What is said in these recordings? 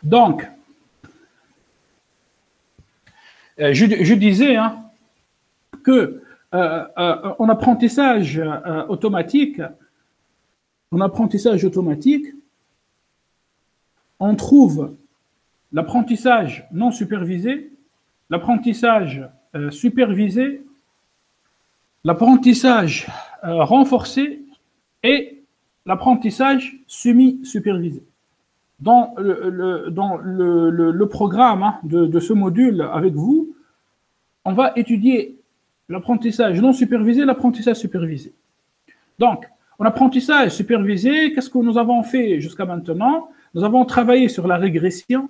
Donc, je disais que en apprentissage automatique, on trouve l'apprentissage non supervisé, l'apprentissage supervisé, l'apprentissage renforcé et l'apprentissage semi-supervisé. Dans le programme de ce module avec vous, on va étudier l'apprentissage non supervisé, l'apprentissage supervisé. Donc, en apprentissage supervisé, qu'est-ce que nous avons fait jusqu'à maintenant? Nous avons travaillé sur la régression.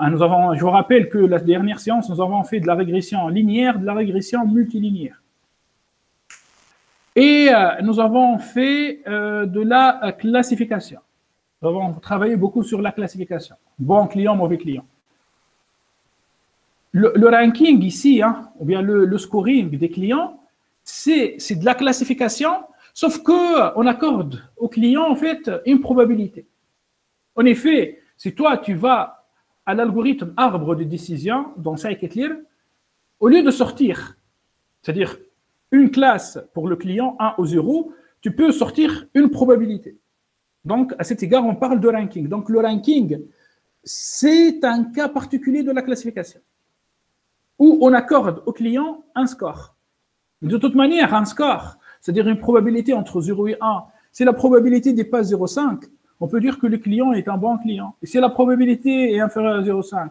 Je vous rappelle que la dernière séance, nous avons fait de la régression linéaire, de la régression multilinéaire. Et nous avons fait de la classification. Nous avons travaillé beaucoup sur la classification. Bon client, mauvais client. Le ranking ici, ou bien le scoring des clients, c'est de la classification, sauf qu'on accorde au client, en fait, une probabilité. En effet, si toi, tu vas à l'algorithme arbre de décision dans scikit-learn, au lieu de sortir, c'est-à-dire une classe pour le client 1 ou 0, tu peux sortir une probabilité. Donc, à cet égard, on parle de ranking. Donc, le ranking, c'est un cas particulier de la classification, où on accorde au client un score. De toute manière, un score, c'est-à-dire une probabilité entre 0 et 1, si la probabilité dépasse 0,5, on peut dire que le client est un bon client. Et si la probabilité est inférieure à 0,5,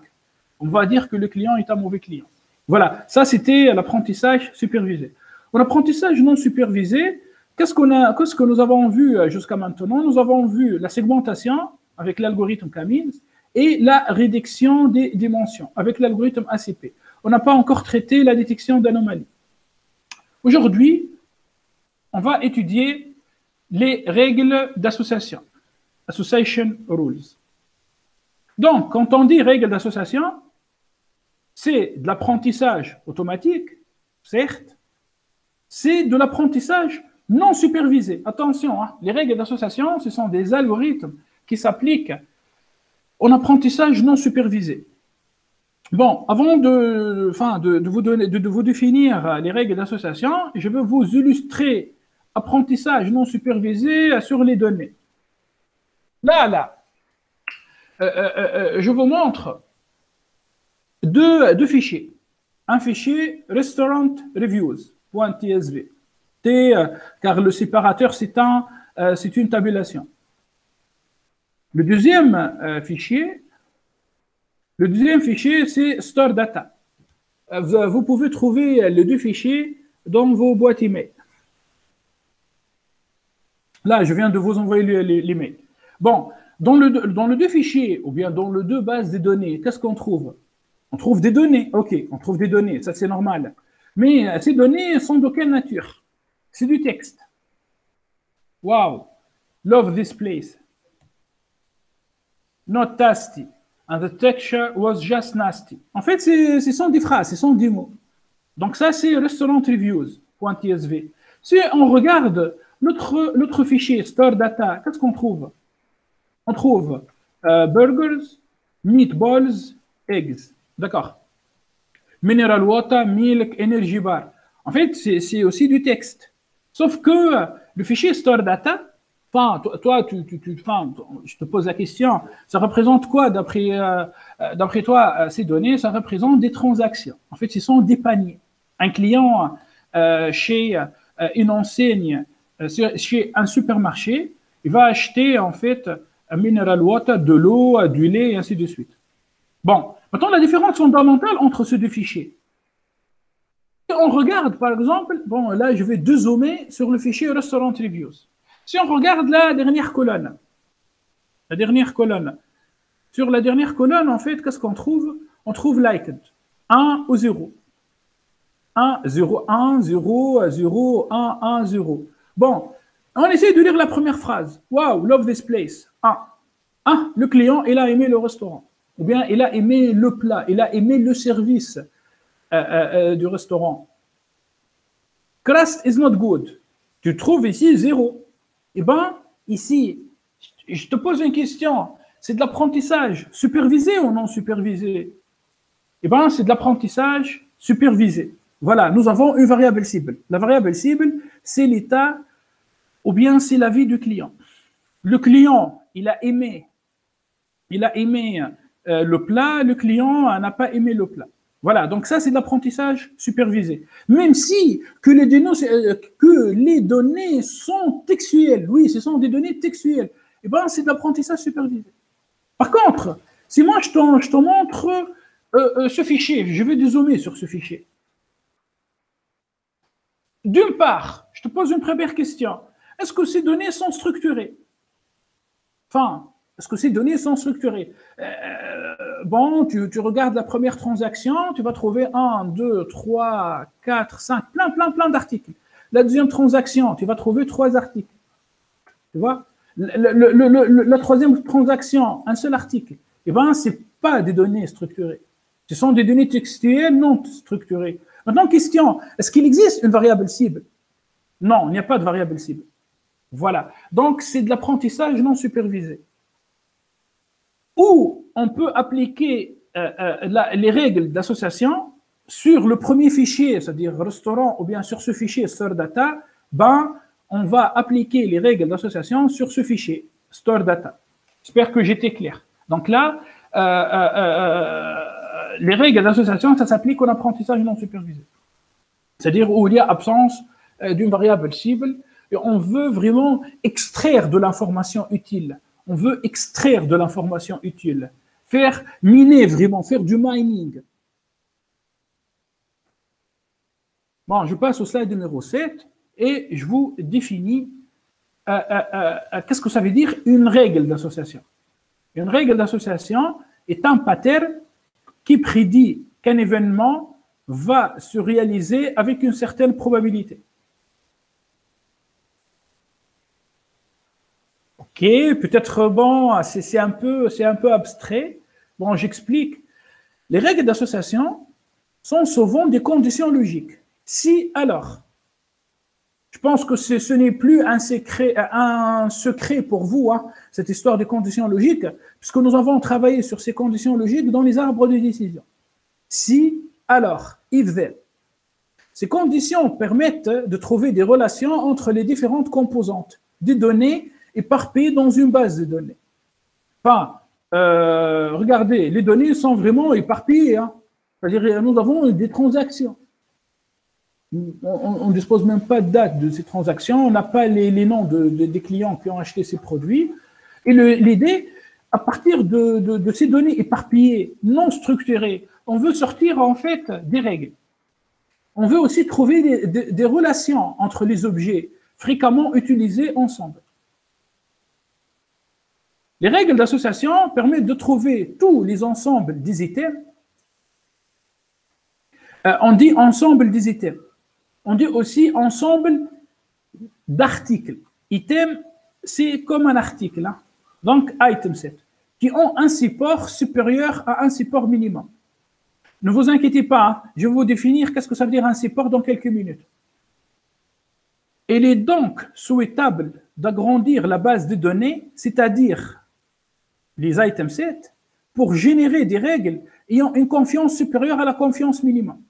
on va dire que le client est un mauvais client. Voilà, ça c'était l'apprentissage supervisé. En apprentissage non supervisé, qu'est-ce que nous avons vu jusqu'à maintenant? Nous avons vu la segmentation avec l'algorithme K-means et la réduction des dimensions avec l'algorithme ACP. On n'a pas encore traité la détection d'anomalies. Aujourd'hui, on va étudier les règles d'association, association rules. Donc, quand on dit règles d'association, c'est de l'apprentissage automatique, certes, c'est de l'apprentissage non supervisé. Attention, les règles d'association, ce sont des algorithmes qui s'appliquent en apprentissage non supervisé. Bon, avant de vous définir les règles d'association, je vais vous illustrer apprentissage non supervisé sur les données. Là, je vous montre deux fichiers. Un fichier restaurant reviews.tsv, car le séparateur c'est une tabulation. Le deuxième fichier, c'est store data. Vous pouvez trouver les deux fichiers dans vos boîtes email. Là, je viens de vous envoyer l'email. Bon, dans le deux fichiers, ou bien dans le deux bases de données, qu'est-ce qu'on trouve? On trouve des données, ok, on trouve des données, ça c'est normal. Mais ces données sont de quelle nature? C'est du texte. Wow, love this place. Not tasty. And the texture was just nasty. En fait, ce sont des phrases, ce sont des mots. Donc ça, c'est restaurantreviews.tsv. Si on regarde l'autre fichier, store data, qu'est-ce qu'on trouve? On trouve burgers, meatballs, eggs. D'accord. Mineral water, milk, energy bar. En fait, c'est aussi du texte. Sauf que le fichier store data, toi, je te pose la question, ça représente quoi d'après toi, ces données? Ça représente des transactions. En fait, ce sont des paniers. Un client chez une enseigne, chez un supermarché, il va acheter en fait un mineral water, de l'eau, du lait, et ainsi de suite. Bon, maintenant la différence fondamentale entre ces deux fichiers. Si on regarde par exemple, bon là je vais dézoomer sur le fichier Restaurant Reviews. Si on regarde la dernière colonne, sur la dernière colonne, en fait, qu'est-ce qu'on trouve? On trouve liked, 1 ou 0. 1, 0, 1, 0, 0, 1, 1, 0. Bon, on essaie de lire la première phrase. Wow, love this place. 1, le client, il a aimé le restaurant. Ou bien, il a aimé le plat, il a aimé le service du restaurant. Crust is not good. Tu trouves ici 0. Eh bien, ici, je te pose une question. c'est de l'apprentissage supervisé ou non supervisé? Eh bien, c'est de l'apprentissage supervisé. Voilà, nous avons une variable cible. La variable cible, c'est l'état ou bien c'est l'avis du client. Le client, il a aimé le plat, le client n'a pas aimé le plat. Voilà, donc ça, c'est de l'apprentissage supervisé. Même si que les données sont textuelles, oui, ce sont des données textuelles, eh ben, c'est de l'apprentissage supervisé. Par contre, si moi, je te montre ce fichier, je vais dézoomer sur ce fichier. D'une part, je te pose une première question. Est-ce que ces données sont structurées? Enfin, est-ce que ces données sont structurées? Bon, tu regardes la première transaction, tu vas trouver 1, 2, 3, 4, 5, plein d'articles. La deuxième transaction, tu vas trouver 3 articles. Tu vois? La troisième transaction, un seul article. Eh bien, ce n'est pas des données structurées. Ce sont des données textuelles non structurées. Maintenant, question, est-ce qu'il existe une variable cible? Non, il n'y a pas de variable cible. Voilà. Donc, c'est de l'apprentissage non supervisé. Ou on peut appliquer les règles d'association sur le premier fichier, c'est-à-dire restaurant, ou bien sur ce fichier store data, ben, on va appliquer les règles d'association sur ce fichier store data. J'espère que j'étais clair. Donc là, les règles d'association, ça s'applique au apprentissage non supervisé. C'est-à-dire où il y a absence d'une variable cible et on veut vraiment extraire de l'information utile. On veut extraire de l'information utile. Faire miner vraiment, faire du mining. Bon, je passe au slide numéro 7 et je vous définis qu'est-ce que ça veut dire une règle d'association. Une règle d'association est un pattern qui prédit qu'un événement va se réaliser avec une certaine probabilité. Ok, peut-être, bon, c'est un peu abstrait. Bon, j'explique. Les règles d'association sont souvent des conditions logiques. Si, alors, je pense que ce n'est plus un secret pour vous, hein, cette histoire des conditions logiques, puisque nous avons travaillé sur ces conditions logiques dans les arbres de décision. Si, alors, if, then. Ces conditions permettent de trouver des relations entre les différentes composantes des données éparpillées dans une base de données. Enfin, regardez, les données sont vraiment éparpillées. Hein. C'est-à-dire, nous avons des transactions. On ne dispose même pas de date de ces transactions, on n'a pas les noms des clients qui ont acheté ces produits. Et l'idée, à partir de ces données éparpillées, non structurées, on veut sortir en fait des règles. On veut aussi trouver des relations entre les objets fréquemment utilisés ensemble. Les règles d'association permettent de trouver tous les ensembles des items. On dit ensemble des items. On dit aussi ensemble d'articles. Item, c'est comme un article. Hein. Donc, item set, qui ont un support supérieur à un support minimum. Ne vous inquiétez pas, hein, je vais vous définir qu'est-ce que ça veut dire un support dans quelques minutes. Il est donc souhaitable d'agrandir la base de données, c'est-à-dire les item sets, pour générer des règles ayant une confiance supérieure à la confiance minimum.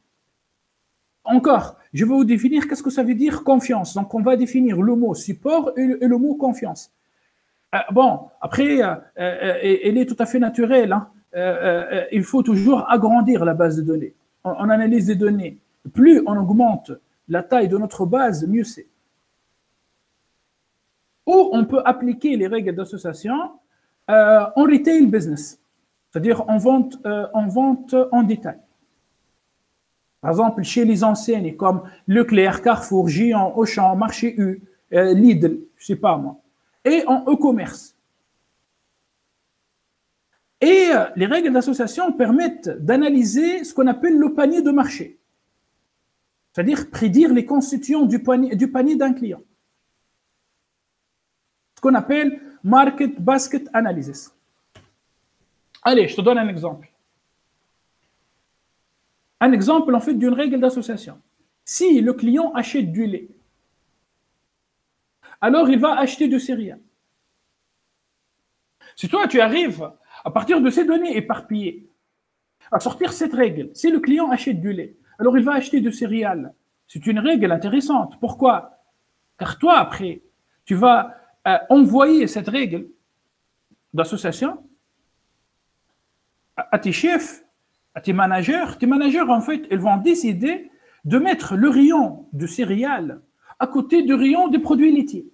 Encore, je vais vous définir qu'est-ce que ça veut dire confiance. Donc, on va définir le mot support et le mot confiance. Bon, après, elle est tout à fait naturelle. Hein. Il faut toujours agrandir la base de données. On analyse des données. Plus on augmente la taille de notre base, mieux c'est. Ou on peut appliquer les règles d'association en retail business, c'est-à-dire en vente en détail. Par exemple, chez les enseignes comme Leclerc, Carrefour, Géant, Auchan, Marché U, Lidl, je ne sais pas moi, et en e-commerce. Et les règles d'association permettent d'analyser ce qu'on appelle le panier de marché, c'est-à-dire prédire les constituants du panier d'un client. Ce qu'on appelle Market Basket Analysis. Allez, je te donne un exemple. Un exemple, en fait, d'une règle d'association. Si le client achète du lait, alors il va acheter du céréales. Si toi, tu arrives, à partir de ces données éparpillées, à sortir cette règle, si le client achète du lait, alors il va acheter de céréales. C'est une règle intéressante. Pourquoi? Car toi, après, tu vas envoyer cette règle d'association à tes chefs, à tes managers. Tes managers, en fait, ils vont décider de mettre le rayon de céréales à côté du rayon des produits laitiers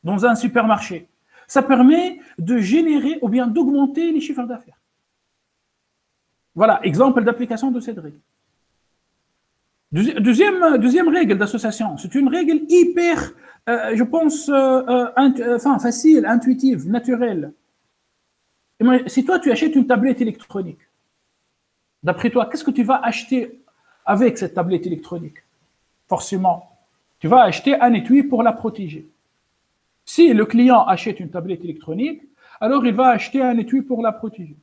dans un supermarché. Ça permet de générer ou bien d'augmenter les chiffres d'affaires. Voilà, exemple d'application de cette règle. Deuxième règle d'association, c'est une règle hyper, je pense, facile, intuitive, naturelle. Si toi, tu achètes une tablette électronique, d'après toi, qu'est-ce que tu vas acheter avec cette tablette électronique? Forcément, tu vas acheter un étui pour la protéger. Si le client achète une tablette électronique, alors il va acheter un étui pour la protéger.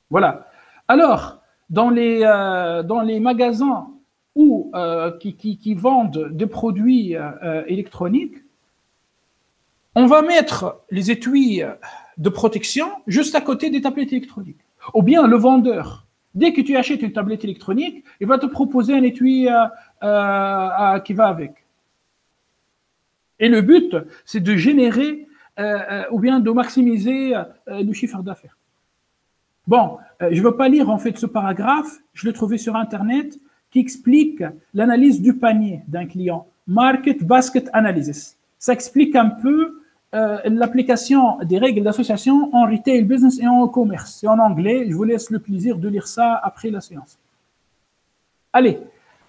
Voilà. Alors, dans les magasins qui vendent des produits électroniques, on va mettre les étuis de protection juste à côté des tablettes électroniques. Ou bien le vendeur, dès que tu achètes une tablette électronique, il va te proposer un étui qui va avec. Et le but, c'est de générer ou bien de maximiser le chiffre d'affaires. Bon, je ne veux pas lire en fait ce paragraphe, je l'ai trouvé sur Internet, qui explique l'analyse du panier d'un client. Market Basket Analysis. Ça explique un peu l'application des règles d'association en retail business et en commerce. C'est en anglais, je vous laisse le plaisir de lire ça après la séance. Allez,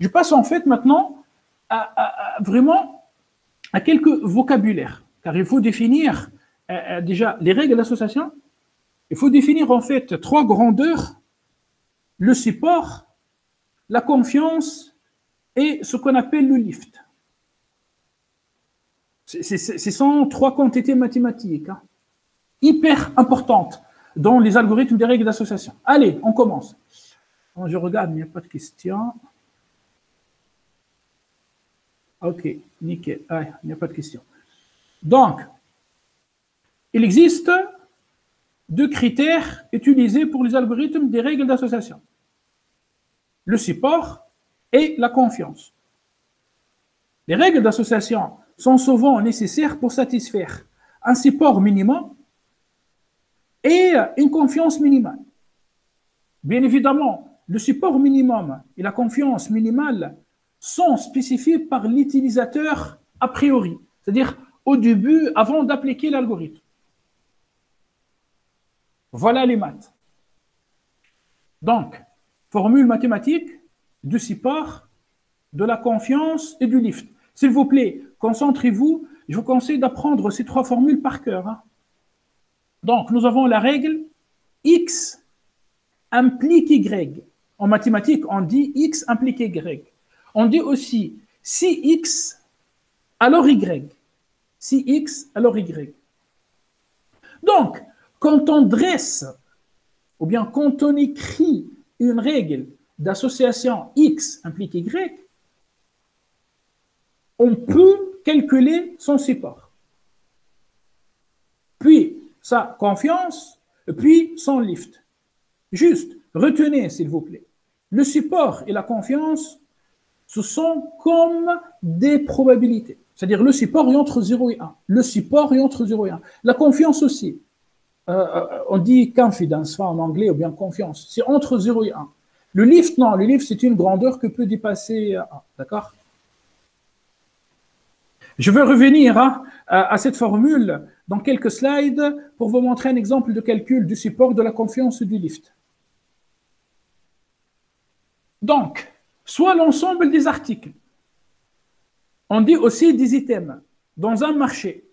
je passe en fait maintenant vraiment à quelques vocabulaires, car il faut définir déjà les règles d'association. Il faut définir en fait 3 grandeurs: le support, la confiance et ce qu'on appelle le lift. Ce sont 3 quantités mathématiques hyper importantes dans les algorithmes des règles d'association. Allez, on commence. Je regarde, il n'y a pas de questions. Ok, nickel. Ah, il n'y a pas de questions. Donc, il existe 2 critères utilisés pour les algorithmes des règles d'association: le support et la confiance. Les règles d'association sont souvent nécessaires pour satisfaire un support minimum et une confiance minimale. Bien évidemment, le support minimum et la confiance minimale sont spécifiés par l'utilisateur a priori, c'est-à-dire au début, avant d'appliquer l'algorithme. Voilà les maths. Donc, formule mathématique du support, de la confiance et du lift. S'il vous plaît, concentrez-vous. Je vous conseille d'apprendre ces 3 formules par cœur. Donc, nous avons la règle X implique Y. En mathématiques, on dit X implique Y. On dit aussi si X, alors Y. Si X, alors Y. Donc, quand on dresse, ou bien quand on écrit une règle d'association X implique Y, on peut calculer son support, puis sa confiance, puis son lift. Juste, retenez s'il vous plaît, le support et la confiance, ce sont comme des probabilités. C'est-à-dire le support est entre 0 et 1. Le support est entre 0 et 1. La confiance aussi. On dit confidence en anglais, ou bien confiance. C'est entre 0 et 1. Le lift, non. Le lift, c'est une grandeur que peut dépasser 1. D'accord? Je vais revenir à cette formule dans quelques slides pour vous montrer un exemple de calcul du support, de la confiance et du lift. Donc, soit l'ensemble des articles. On dit aussi des items dans un marché.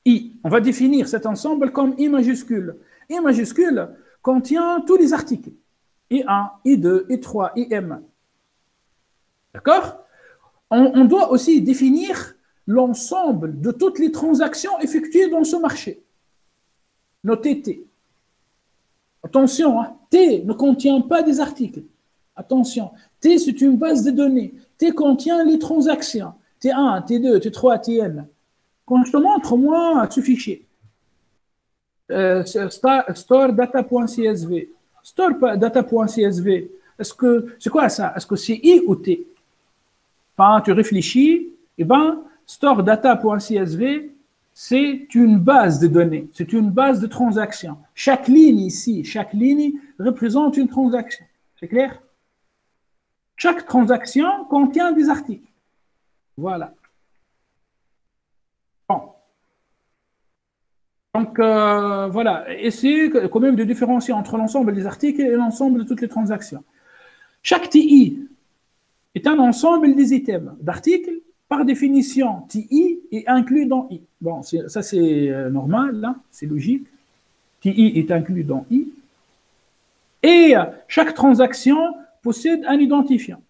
I. On va définir cet ensemble comme I majuscule. I majuscule contient tous les articles. I1, I2, I3, IM. D'accord? On doit aussi définir l'ensemble de toutes les transactions effectuées dans ce marché. Notez T. Attention, T ne contient pas des articles. Attention, T c'est une base de données. T contient les transactions. T T1, T2, T3, Tn. Quand je te montre, moi, ce fichier, store data.csv, store data.csv, c'est quoi ça? Est-ce que c'est I ou T? Ben, tu réfléchis, et ben, store data.csv, c'est une base de données, c'est une base de transactions. Chaque ligne ici, chaque ligne représente une transaction. C'est clair? Chaque transaction contient des articles. Voilà. Bon. Donc, voilà. Essayez quand même de différencier entre l'ensemble des articles et l'ensemble de toutes les transactions. Chaque TI est un ensemble des items d'articles. Par définition, TI est inclus dans I. Bon, ça c'est normal, hein, c'est logique. TI est inclus dans I. Et chaque transaction possède un identifiant.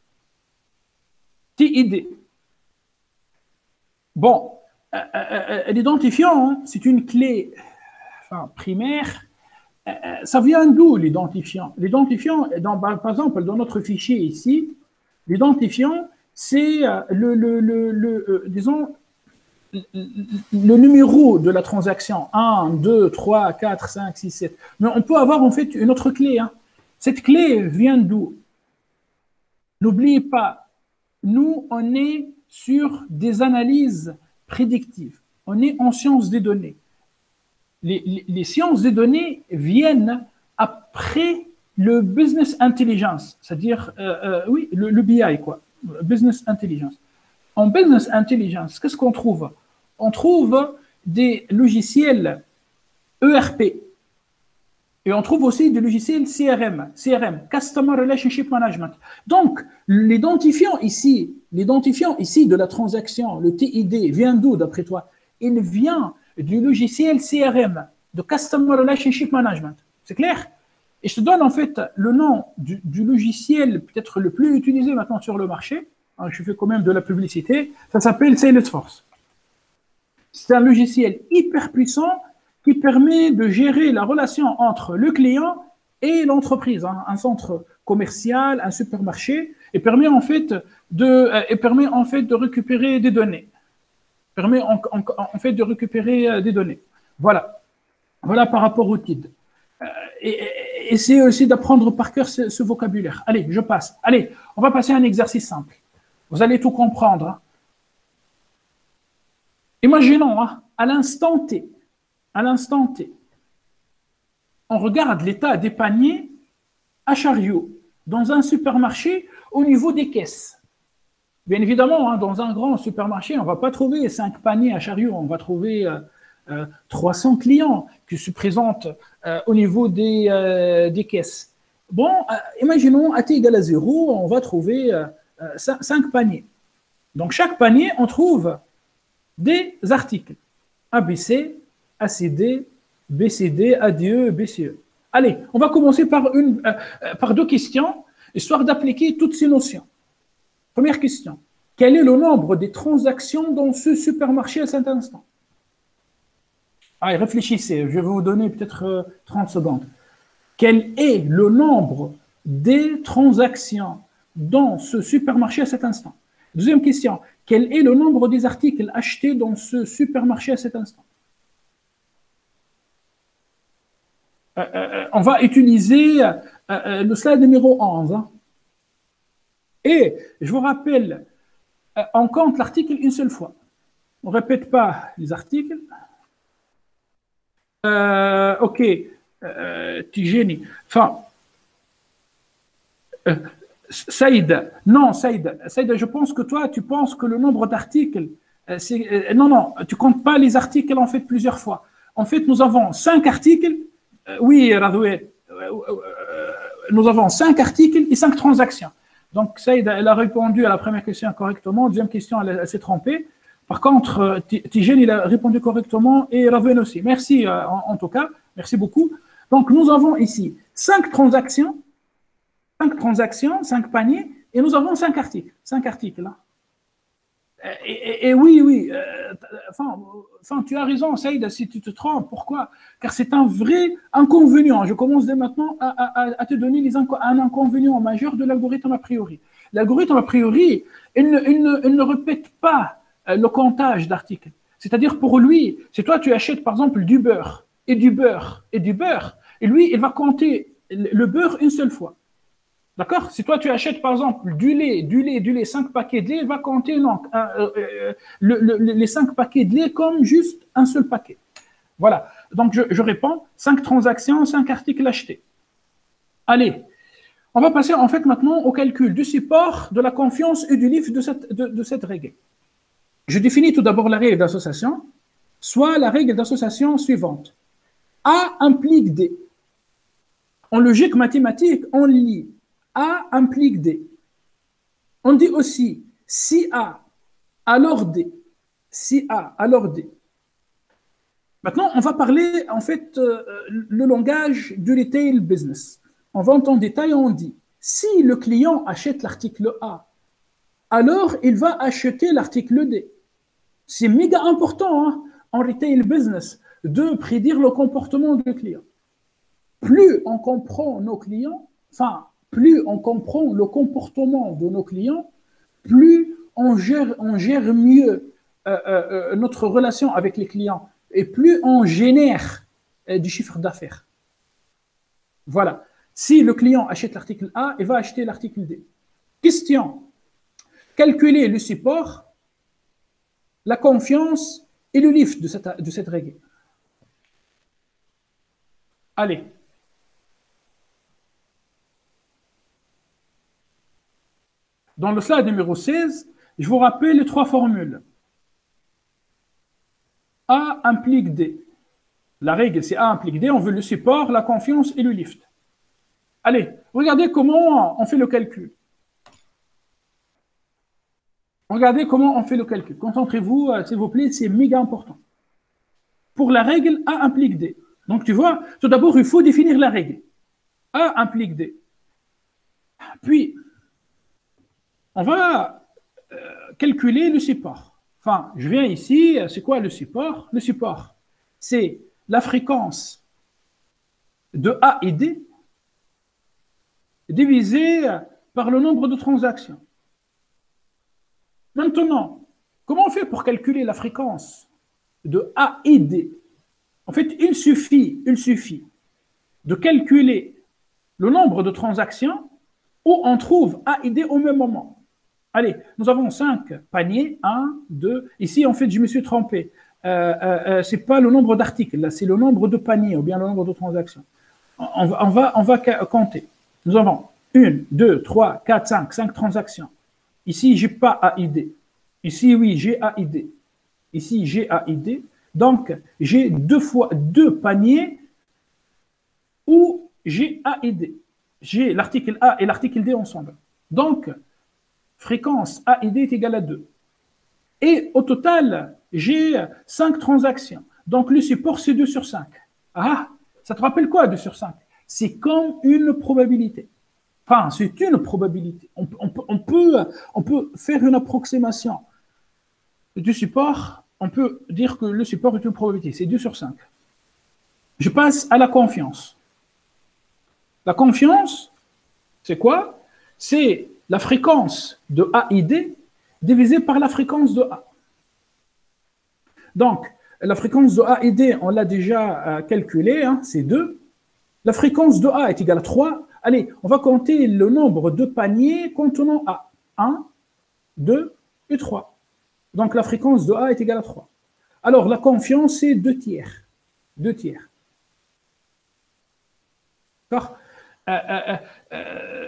TID. Bon, l'identifiant, hein, c'est une clé primaire. Ça vient d'où l'identifiant? L'identifiant, par exemple, dans notre fichier ici, l'identifiant, c'est disons, le numéro de la transaction, 1, 2, 3, 4, 5, 6, 7. Mais on peut avoir en fait une autre clé. Hein. Cette clé vient d'où? N'oubliez pas, nous, on est sur des analyses prédictives. On est en sciences des données. Les sciences des données viennent après le business intelligence, c'est-à-dire, oui, le BI, quoi. Business intelligence. En business intelligence, qu'est-ce qu'on trouve? On trouve des logiciels ERP et on trouve aussi des logiciels CRM, Customer Relationship Management. Donc, l'identifiant ici de la transaction, le TID, vient d'où d'après toi? Il vient du logiciel CRM, de Customer Relationship Management. C'est clair? Et je te donne en fait le nom du logiciel peut-être le plus utilisé maintenant sur le marché. Je fais quand même de la publicité. Ça s'appelle Salesforce. C'est un logiciel hyper puissant qui permet de gérer la relation entre le client et l'entreprise, hein, un centre commercial, un supermarché, et permet en fait de récupérer des données. Permet en fait de récupérer des données. Voilà. Voilà par rapport au TID. Essayez aussi d'apprendre par cœur ce vocabulaire. Allez, je passe. Allez, on va passer à un exercice simple. Vous allez tout comprendre. Hein. Imaginons, hein, à l'instant T, on regarde l'état des paniers à chariot dans un supermarché au niveau des caisses. Bien évidemment, hein, dans un grand supermarché, on ne va pas trouver 5 paniers à chariot, on va trouver 300 clients qui se présentent au niveau des caisses. Bon, imaginons, à t égale à 0, on va trouver 5 paniers. Donc, chaque panier, on trouve des articles. ABC, ACD, BCD, ADE, BCE. Allez, on va commencer par 2 questions, histoire d'appliquer toutes ces notions. Première question. Quel est le nombre des transactions dans ce supermarché à cet instant? Allez, réfléchissez, je vais vous donner peut-être 30 secondes. Quel est le nombre des transactions dans ce supermarché à cet instant? Deuxième question. Quel est le nombre des articles achetés dans ce supermarché à cet instant? On va utiliser le slide numéro 11. Hein. Et je vous rappelle, on compte l'article une seule fois. On ne répète pas les articles. Ok, Tijeni. Enfin, Saïd, non, Saïd, je pense que toi, tu penses que le nombre d'articles, non, tu comptes pas les articles en fait plusieurs fois. En fait, nous avons 5 articles. Oui, Radoué, nous avons 5 articles et 5 transactions. Donc, Saïd, elle a répondu à la première question correctement. Deuxième question, elle s'est trompée. Par contre, Tijeni, il a répondu correctement et Radoué aussi. Merci en tout cas. Merci beaucoup. Donc, nous avons ici 5 transactions, 5 paniers, et nous avons 5 articles. 5 articles. Hein. Et oui, enfin, tu as raison, Saïd, si tu te trompes. Pourquoi? Car c'est un vrai inconvénient. Je commence dès maintenant à te donner un inconvénient majeur de l'algorithme a priori. L'algorithme a priori, il ne répète pas le comptage d'articles. C'est-à-dire pour lui, si toi tu achètes par exemple du beurre et du beurre et du beurre, et lui, il va compter le beurre une seule fois. D'accord? Si toi tu achètes par exemple du lait, 5 paquets de lait, il va compter non, les 5 paquets de lait comme juste un seul paquet. Voilà. Donc je réponds 5 transactions, 5 articles achetés. Allez, on va passer en fait maintenant au calcul du support, de la confiance et du livre de cette règle. Je définis tout d'abord la règle d'association, soit la règle d'association suivante. A implique D. En logique mathématique, on lit A implique D. On dit aussi si A, alors D. Si A, alors D. Maintenant, on va parler en fait le langage du retail business. On va en détail, on dit si le client achète l'article A, alors il va acheter l'article D. C'est méga important hein, en retail business de prédire le comportement du client. Plus on comprend nos clients, enfin, plus on comprend le comportement de nos clients, plus on gère mieux notre relation avec les clients et plus on génère du chiffre d'affaires. Voilà. Si le client achète l'article A, il va acheter l'article D. Question. Calculer le support, la confiance et le lift de cette règle. Allez. Dans le slide numéro 16, je vous rappelle les 3 formules. A implique D. La règle, c'est A implique D. On veut le support, la confiance et le lift. Allez, regardez comment on fait le calcul. Regardez comment on fait le calcul. Concentrez-vous, s'il vous plaît, c'est méga important. Pour la règle, A implique D. Donc, tu vois, tout d'abord, il faut définir la règle. A implique D. Puis, on va calculer le support. Enfin, je viens ici, c'est quoi le support? Le support, c'est la fréquence de A et D divisée par le nombre de transactions. Maintenant, comment on fait pour calculer la fréquence de A et D? En fait, il suffit de calculer le nombre de transactions où on trouve A et D au même moment. Allez, nous avons 5 paniers, 1, 2. Ici, en fait, je me suis trompé. Ce n'est pas le nombre d'articles, là, c'est le nombre de paniers ou bien le nombre de transactions. On va compter. Nous avons 1, 2, 3, 4, 5 transactions. Ici, je n'ai pas A et D. Ici, oui, j'ai A et D. Ici, j'ai A et D. Donc, j'ai 2 paniers où j'ai A et D. J'ai l'article A et l'article D ensemble. Donc, fréquence A et D est égale à 2. Et au total, j'ai 5 transactions. Donc, le support, c'est 2 sur 5. Ah, ça te rappelle quoi, 2 sur 5? C'est comme une probabilité. Enfin, c'est une probabilité. On peut faire une approximation du support. On peut dire que le support est une probabilité. C'est 2 sur 5. Je passe à la confiance. La confiance, c'est quoi? C'est la fréquence de A et D divisée par la fréquence de A. Donc, la fréquence de A et D, on l'a déjà calculée, hein, c'est 2. La fréquence de A est égale à 3. Allez, on va compter le nombre de paniers contenant A. 1, 2 et 3. Donc, la fréquence de A est égale à 3. Alors, la confiance, c'est 2 tiers. 2 tiers. D'accord?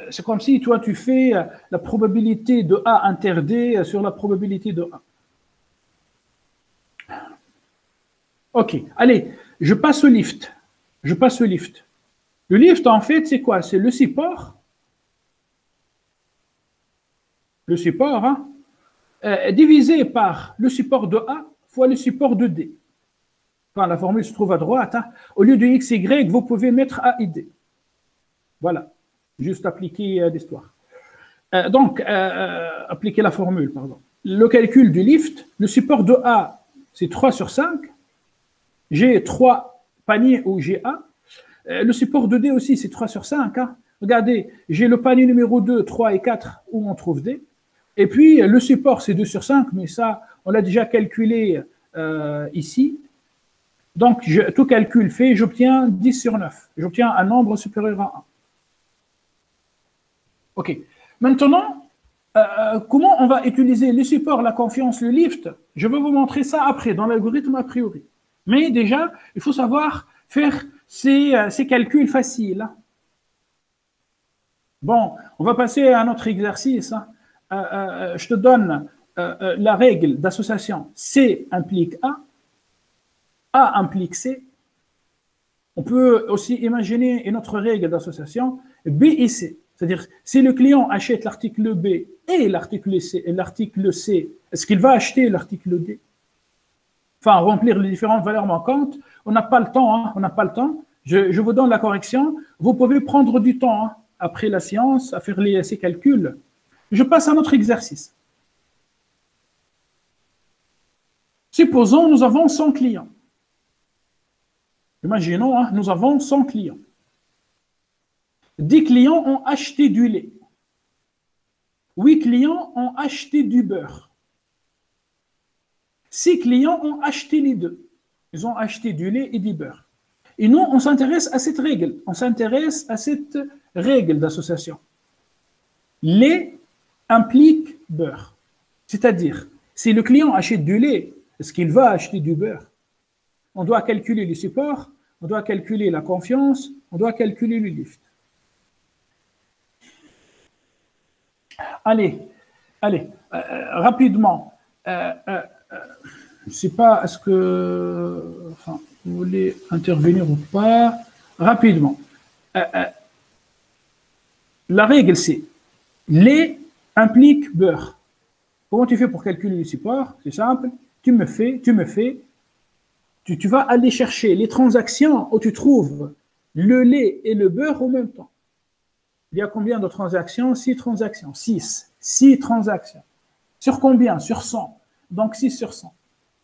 C'est comme si toi tu fais la probabilité de A inter D sur la probabilité de A. Ok, allez, je passe au lift. Le lift, en fait, c'est quoi? C'est le support. Le support, hein, divisé par le support de A fois le support de D. Enfin, la formule se trouve à droite. Hein. Au lieu de X, Y, vous pouvez mettre A et D. Voilà, juste appliquer l'histoire. Donc, appliquer la formule, pardon. Le calcul du lift, le support de A, c'est 3 sur 5. J'ai 3 paniers où j'ai A. Le support de D aussi, c'est 3 sur 5. Hein. Regardez, j'ai le panier numéro 2, 3 et 4 où on trouve D. Et puis, le support, c'est 2 sur 5, mais ça, on l'a déjà calculé ici. Donc, tout calcul fait, j'obtiens 10 sur 9. J'obtiens un nombre supérieur à 1. OK. Maintenant, comment on va utiliser le support, la confiance, le lift? Je vais vous montrer ça après, dans l'algorithme a priori. Mais déjà, il faut savoir faire ces calculs faciles. Bon, on va passer à un autre exercice. Je te donne la règle d'association C implique A implique C. On peut aussi imaginer une autre règle d'association B et C. C'est-à-dire, si le client achète l'article B et l'article C, est-ce qu'il va acheter l'article D? Enfin, remplir les différentes valeurs manquantes. On n'a pas le temps, on n'a pas le temps. Je vous donne la correction. Vous pouvez prendre du temps après la séance à faire ces calculs. Je passe à notre exercice. Supposons nous avons 100 clients. Imaginons, nous avons 100 clients. 10 clients ont acheté du lait. 8 clients ont acheté du beurre. 6 clients ont acheté les deux. Ils ont acheté du lait et du beurre. Et nous, on s'intéresse à cette règle. On s'intéresse à cette règle d'association. Lait implique beurre. C'est-à-dire, si le client achète du lait, est-ce qu'il va acheter du beurre? On doit calculer le support, on doit calculer la confiance, on doit calculer le lift. Allez, rapidement. Je ne sais pas, est-ce que vous voulez intervenir ou pas? Rapidement. La règle, c'est lait implique beurre. Comment tu fais pour calculer le support? C'est simple. Tu vas aller chercher les transactions où tu trouves le lait et le beurre en même temps. Il y a combien de transactions? 6 transactions. 6 transactions. Sur combien? Sur 100. Donc 6 sur 100.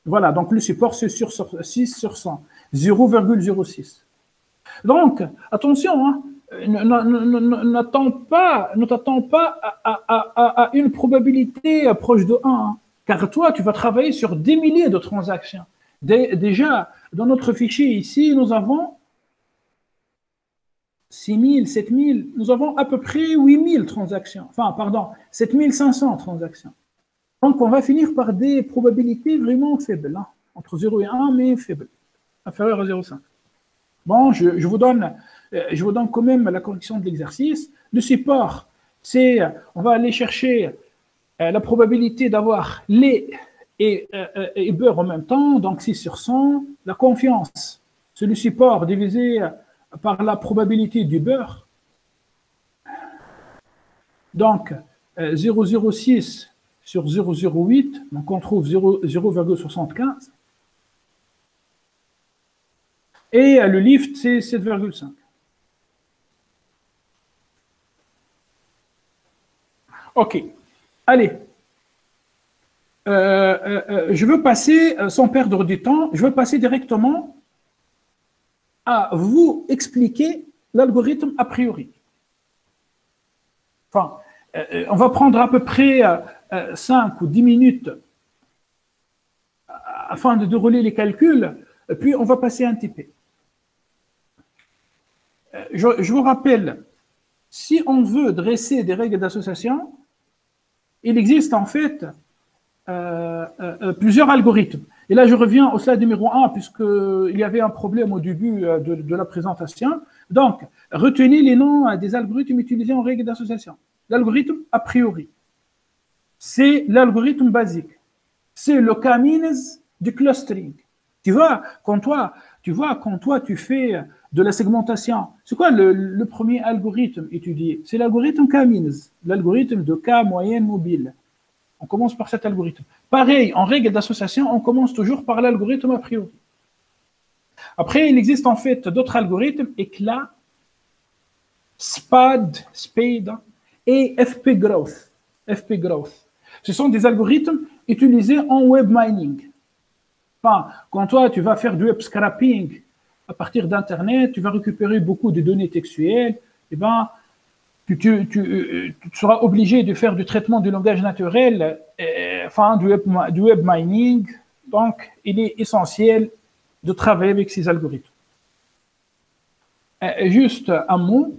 Voilà, donc le support, c'est sur 6 sur 100. 0,06. Donc, attention, ne t'attends pas à une probabilité proche de 1. Car toi, tu vas travailler sur des milliers de transactions. Déjà, dans notre fichier ici, nous avons 6 000, 7 000, nous avons à peu près 8 000 transactions. Enfin, pardon, 7 500 transactions. Donc, on va finir par des probabilités vraiment faibles, entre 0 et 1, mais faibles, inférieures à 0,5. Bon, je vous donne quand même la correction de l'exercice. Le support, c'est, on va aller chercher la probabilité d'avoir lait et beurre en même temps, donc 6 sur 100. La confiance, c'est le support divisé par la probabilité du beurre. Donc, 0,06 sur 0,08, donc on trouve 0,75. Et le lift, c'est 7,5. OK. Allez. Je veux passer, sans perdre du temps, je veux passer directement à vous expliquer l'algorithme a priori. Enfin, on va prendre à peu près 5 ou 10 minutes afin de dérouler les calculs, puis on va passer un TP. Je vous rappelle, si on veut dresser des règles d'association, il existe en fait plusieurs algorithmes. Et là, je reviens au slide numéro 1, puisqu'il y avait un problème au début de la présentation. Donc, retenez les noms des algorithmes utilisés en règle d'association. L'algorithme a priori, c'est l'algorithme basique. C'est le K-means du clustering. Tu vois, quand toi, tu fais de la segmentation, c'est quoi le premier algorithme étudié? C'est l'algorithme K-means, l'algorithme de K moyenne mobile. On commence par cet algorithme. Pareil, en règle d'association, on commence toujours par l'algorithme a priori. Après, il existe en fait d'autres algorithmes, ECLA, SPAD et FP Growth. Ce sont des algorithmes utilisés en web mining. Enfin, quand toi, tu vas faire du web scraping à partir d'Internet, tu vas récupérer beaucoup de données textuelles, et ben, tu seras obligé de faire du traitement du langage naturel, enfin du web mining. Donc, il est essentiel de travailler avec ces algorithmes. Juste un mot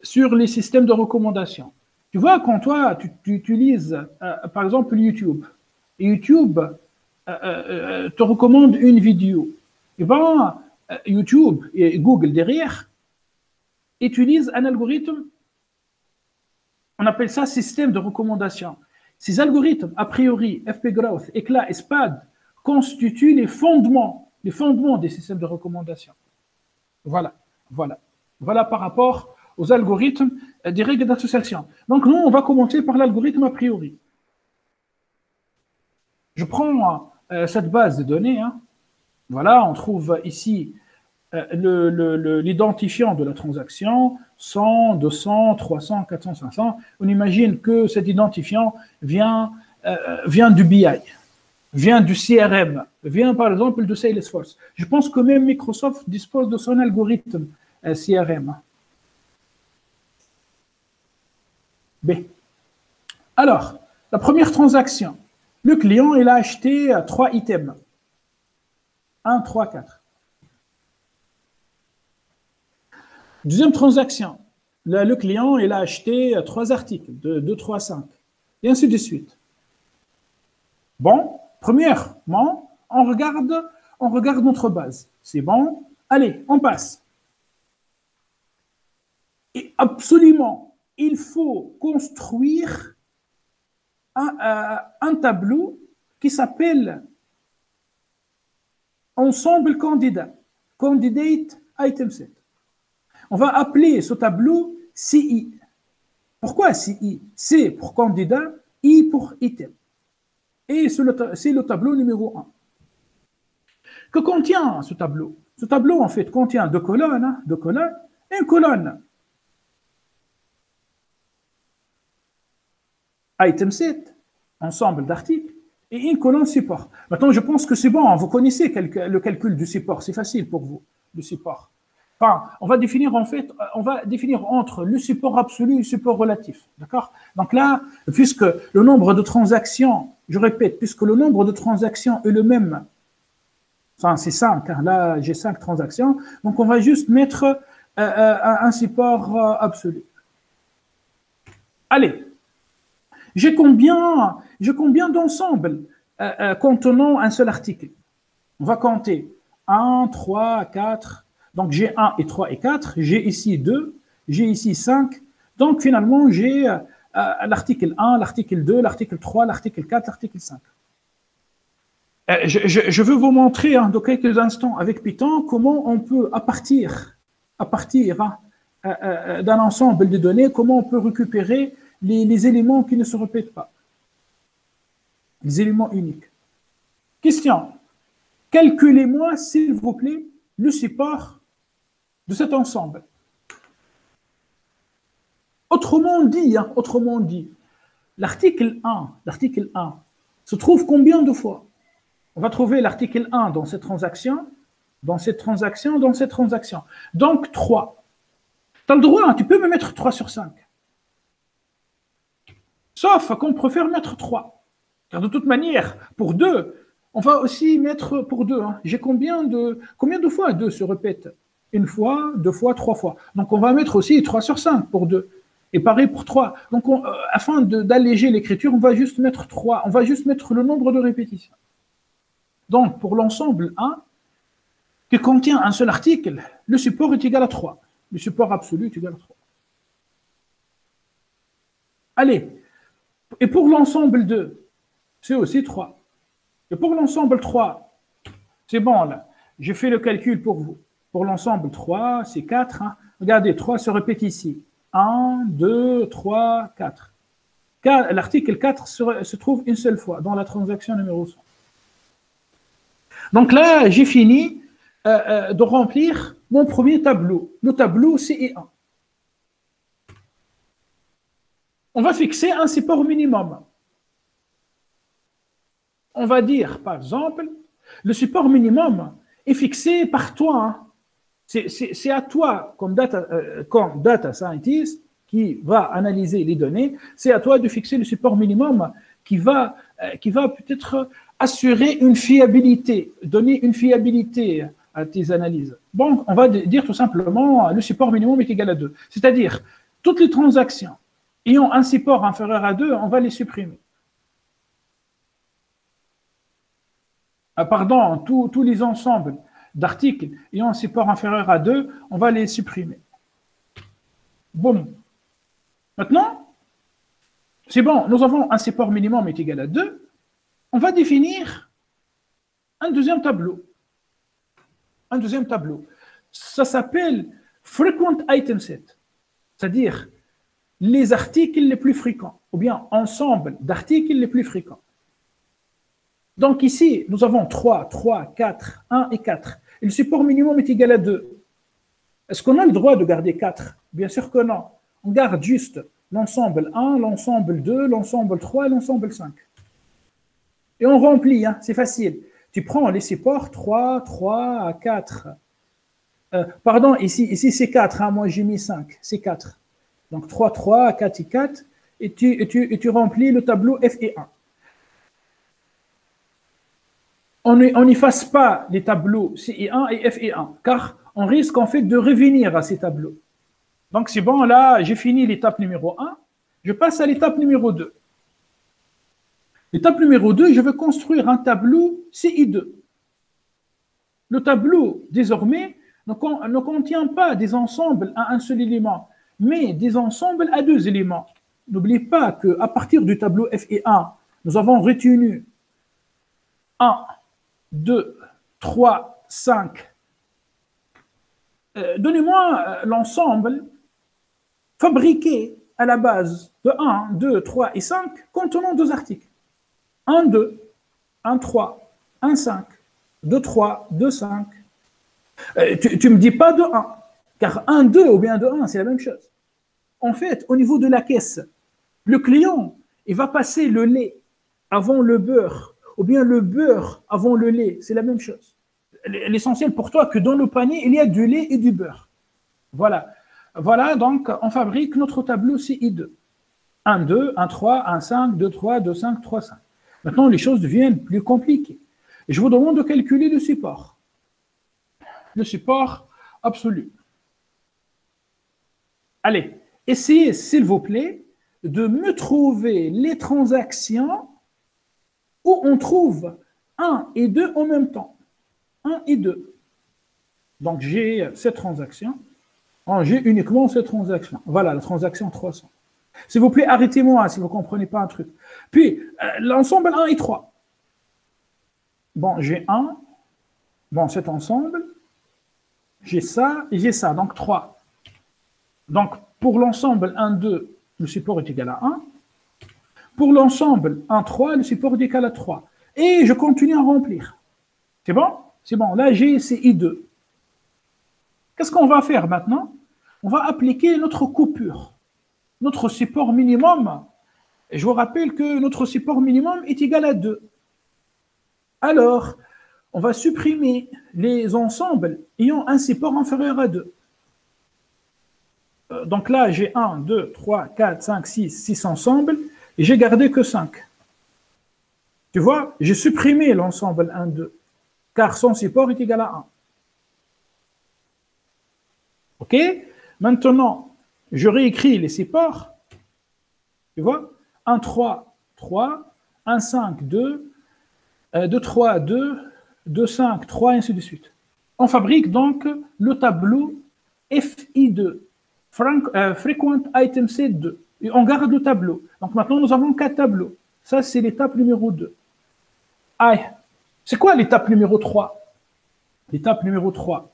sur les systèmes de recommandation. Tu vois, quand toi, tu utilises, par exemple, YouTube, et YouTube te recommande une vidéo, et bien, YouTube et Google derrière utilisent un algorithme, on appelle ça système de recommandation. Ces algorithmes, a priori, FP-Growth, ECLA et SPAD, constituent les fondements des systèmes de recommandation. Voilà par rapport aux algorithmes des règles d'association. Donc, nous, on va commencer par l'algorithme a priori. Je prends cette base de données. Voilà, on trouve ici l'identifiant de la transaction, 100, 200, 300, 400, 500. On imagine que cet identifiant vient du BI, vient du CRM, vient par exemple de Salesforce. Je pense que même Microsoft dispose de son algorithme CRM. B. Alors, la première transaction, le client, il a acheté 3 items. 1, 3, 4. Deuxième transaction, le client, il a acheté 3 articles, 2, 3, 5, et ainsi de suite. Bon, premièrement, on regarde notre base. C'est bon, allez, on passe. Et absolument, il faut construire un tableau qui s'appelle ensemble candidat, candidate item set. On va appeler ce tableau CI. Pourquoi CI? C pour candidat, I pour item. Et c'est le tableau numéro 1. Que contient ce tableau? Ce tableau, en fait, contient 2 colonnes, une colonne item set, ensemble d'articles, et une colonne support. Maintenant, je pense que c'est bon, vous connaissez le calcul du support, c'est facile pour vous, le support. Enfin, on va définir entre le support absolu et le support relatif, d'accord? Donc là, puisque le nombre de transactions, je répète, puisque le nombre de transactions est le même, enfin c'est 5, là j'ai 5 transactions, donc on va juste mettre un support absolu. Allez, j'ai combien d'ensembles contenant un seul article? On va compter 1, 3, 4. Donc, j'ai 1 et 3 et 4. J'ai ici 2. J'ai ici 5. Donc, finalement, j'ai l'article 1, l'article 2, l'article 3, l'article 4, l'article 5. Je veux vous montrer dans quelques instants avec Python comment on peut, à partir d'un ensemble de données, comment on peut récupérer les éléments qui ne se répètent pas. Les éléments uniques. Question. Calculez-moi, s'il vous plaît, le support de cet ensemble. Autrement dit, l'article 1 se trouve combien de fois? On va trouver l'article 1 dans cette transaction, dans cette transaction, dans cette transaction. Donc 3. Tu as le droit, tu peux me mettre 3 sur 5. Sauf qu'on préfère mettre 3. Car de toute manière, pour 2, on va aussi mettre pour 2. J'ai combien de fois 2 se répète? Une fois, 2 fois, 3 fois. Donc, on va mettre aussi 3 sur 5 pour 2. Et pareil pour 3. Donc, afin d'alléger l'écriture, on va juste mettre 3. On va juste mettre le nombre de répétitions. Donc, pour l'ensemble 1, qui contient un seul article, le support est égal à 3. Le support absolu est égal à 3. Allez. Et pour l'ensemble 2, c'est aussi 3. Et pour l'ensemble 3, c'est bon là. J'ai fait le calcul pour vous. Pour l'ensemble 3, c'est 4. Regardez, 3 se répète ici. 1, 2, 3, 4. L'article 4 se trouve une seule fois dans la transaction numéro 100. Donc là, j'ai fini de remplir mon premier tableau. Le tableau CE1. On va fixer un support minimum. On va dire, par exemple, le support minimum est fixé par toi. C'est à toi, comme data scientist, qui va analyser les données, c'est à toi de fixer le support minimum qui va peut-être assurer une fiabilité, donner une fiabilité à tes analyses. Bon, on va dire tout simplement le support minimum est égal à 2. C'est-à-dire, toutes les transactions ayant un support inférieur à 2, on va les supprimer. Pardon, tous les ensembles d'articles ayant un support inférieur à 2, on va les supprimer. Bon. Maintenant, c'est bon, nous avons un support minimum est égal à 2. On va définir un deuxième tableau. Un deuxième tableau. Ça s'appelle Frequent Item Set, c'est-à-dire les articles les plus fréquents, ou bien ensemble d'articles les plus fréquents. Donc ici, nous avons 3, 4, 1 et 4. Et le support minimum est égal à 2. Est-ce qu'on a le droit de garder 4? Bien sûr que non. On garde juste l'ensemble 1, l'ensemble 2, l'ensemble 3 et l'ensemble 5. Et on remplit, hein, c'est facile. Tu prends les supports 3, 3, 4. Pardon, ici c'est 4, hein, moi j'ai mis 5, c'est 4. Donc 3, 3, 4 et 4, et tu remplis le tableau F et 1. On n'efface pas les tableaux C et 1 et F et 1, car on risque en fait de revenir à ces tableaux. Donc c'est bon, là j'ai fini l'étape numéro 1, je passe à l'étape numéro 2. L'étape numéro 2, je veux construire un tableau CI2. Le tableau, désormais, ne contient pas des ensembles à un seul élément, mais des ensembles à 2 éléments. N'oubliez pas qu'à partir du tableau F et 1, nous avons retenu 1, 2, 3, 5. Donnez-moi l'ensemble fabriqué à la base de 1, 2, 3 et 5 contenant 2 articles. 1, 2, 1, 3, 1, 5, 2, 3, 2, 5. Tu ne me dis pas de 1, car 1, 2 ou bien de 1, c'est la même chose. En fait, au niveau de la caisse, le client, il va passer le lait avant le beurre, ou bien le beurre avant le lait, c'est la même chose. L'essentiel pour toi, que dans le panier, il y a du lait et du beurre. Voilà. Voilà, donc, on fabrique notre tableau CI2. 1, 2, 1, 3, 1, 5, 2, 3, 2, 5, 3, 5. Maintenant, les choses deviennent plus compliquées. Et je vous demande de calculer le support. Le support absolu. Allez, essayez, s'il vous plaît, de me trouver les transactions où on trouve 1 et 2 en même temps. 1 et 2. Donc, j'ai cette transaction. J'ai uniquement cette transaction. Voilà, la transaction 300. S'il vous plaît, arrêtez-moi si vous ne comprenez pas un truc. Puis, l'ensemble 1 et 3. Bon, j'ai 1. Bon, cet ensemble. J'ai ça et j'ai ça. Donc, 3. Donc, pour l'ensemble 1, 2, le support est égal à 1. Pour l'ensemble 1, 3, le support est égal à 3. Et je continue à remplir. C'est bon? C'est bon. Là, j'ai CI2. Qu'est-ce qu'on va faire maintenant? On va appliquer notre coupure. Notre support minimum, et je vous rappelle que notre support minimum est égal à 2. Alors, on va supprimer les ensembles ayant un support inférieur à 2. Donc là, j'ai 1, 2, 3, 4, 5, 6 ensembles, et j'ai gardé que 5. Tu vois, j'ai supprimé l'ensemble 1, 2, car son support est égal à 1. OK? Maintenant, je réécris les supports. Tu vois? 1, 3, 3, 1, 5, 2, 2, 3, 2, 2, 5, 3, et ainsi de suite. On fabrique donc le tableau FI2, Frequent Item Set 2. Et on garde le tableau. Donc maintenant, nous avons 4 tableaux. Ça, c'est l'étape numéro 2. Aïe. C'est quoi l'étape numéro 3? L'étape numéro 3.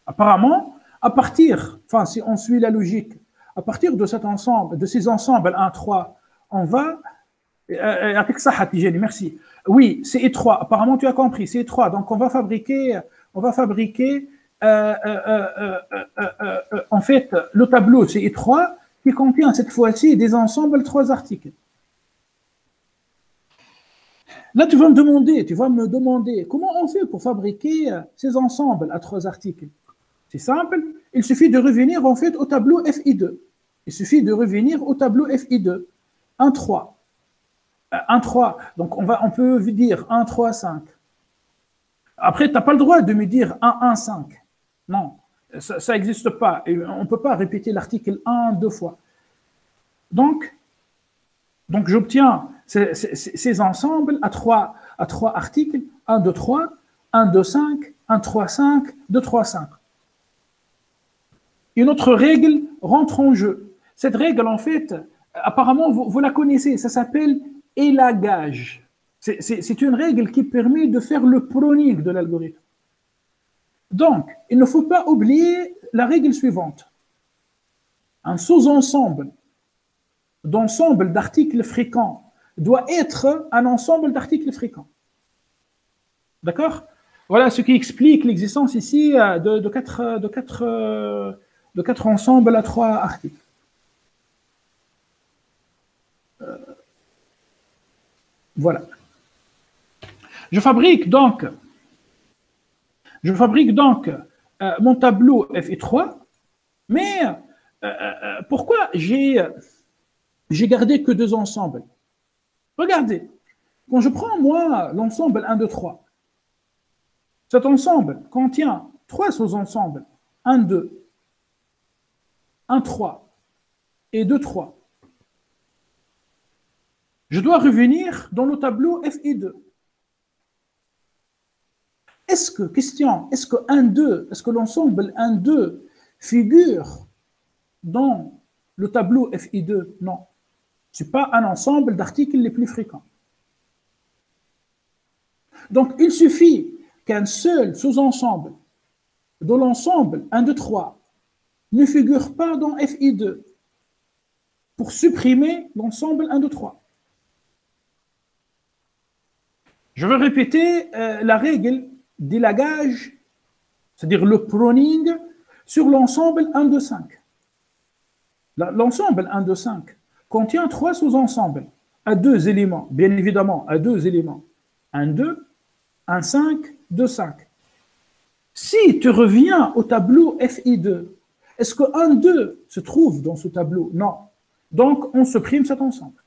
Apparemment, à partir, enfin, si on suit la logique, à partir de cet ensemble, de ces ensembles 1, 3, on va. Avec ça, Hatijani, merci. Oui, c'est étroit. Apparemment, tu as compris, c'est étroit. Donc, on va fabriquer en fait, le tableau, c'est étroit, qui contient cette fois-ci des ensembles 3 articles. Là, tu vas me demander comment on fait pour fabriquer ces ensembles à 3 articles. C'est simple, il suffit de revenir en fait au tableau FI2. Il suffit de revenir au tableau FI2. 1, 3. 1, 3. Donc, on peut dire 1, 3, 5. Après, tu n'as pas le droit de me dire 1, 1, 5. Non, ça n'existe pas. Et on ne peut pas répéter l'article 1 deux fois. Donc j'obtiens ces ensembles à trois articles, 1, 2, 3, 1, 2, 5, 1, 3, 5, 2, 3, 5. Une autre règle rentre en jeu. Cette règle, en fait, apparemment, vous la connaissez, ça s'appelle élagage. C'est une règle qui permet de faire le pruning de l'algorithme. Donc, il ne faut pas oublier la règle suivante. Un sous-ensemble d'ensemble d'articles fréquents doit être un ensemble d'articles fréquents. D'accord? Voilà ce qui explique l'existence ici de quatre ensembles à 3 articles. Voilà. Je fabrique donc mon tableau FI3, mais pourquoi j'ai gardé que 2 ensembles? Regardez, quand je prends moi l'ensemble 1, 2, 3, cet ensemble contient 3 sous-ensembles, 1, 2, 1, 3 et 2, 3. Je dois revenir dans le tableau FI2. Est-ce que l'ensemble 1, 2 figure dans le tableau FI2? Non. Ce n'est pas un ensemble d'articles les plus fréquents. Donc, il suffit qu'un seul sous-ensemble de l'ensemble 1, 2, 3 ne figure pas dans FI2 pour supprimer l'ensemble 1, 2, 3. Je vais répéter la règle d'élagage, c'est-à-dire le pruning, sur l'ensemble 1, 2, 5. L'ensemble 1, 2, 5 contient 3 sous-ensembles à 2 éléments, bien évidemment, à 2 éléments. 1, 2, 1, 5, 2, 5. Si tu reviens au tableau FI2, est-ce que 1, 2 se trouve dans ce tableau? Non. Donc, on supprime cet ensemble.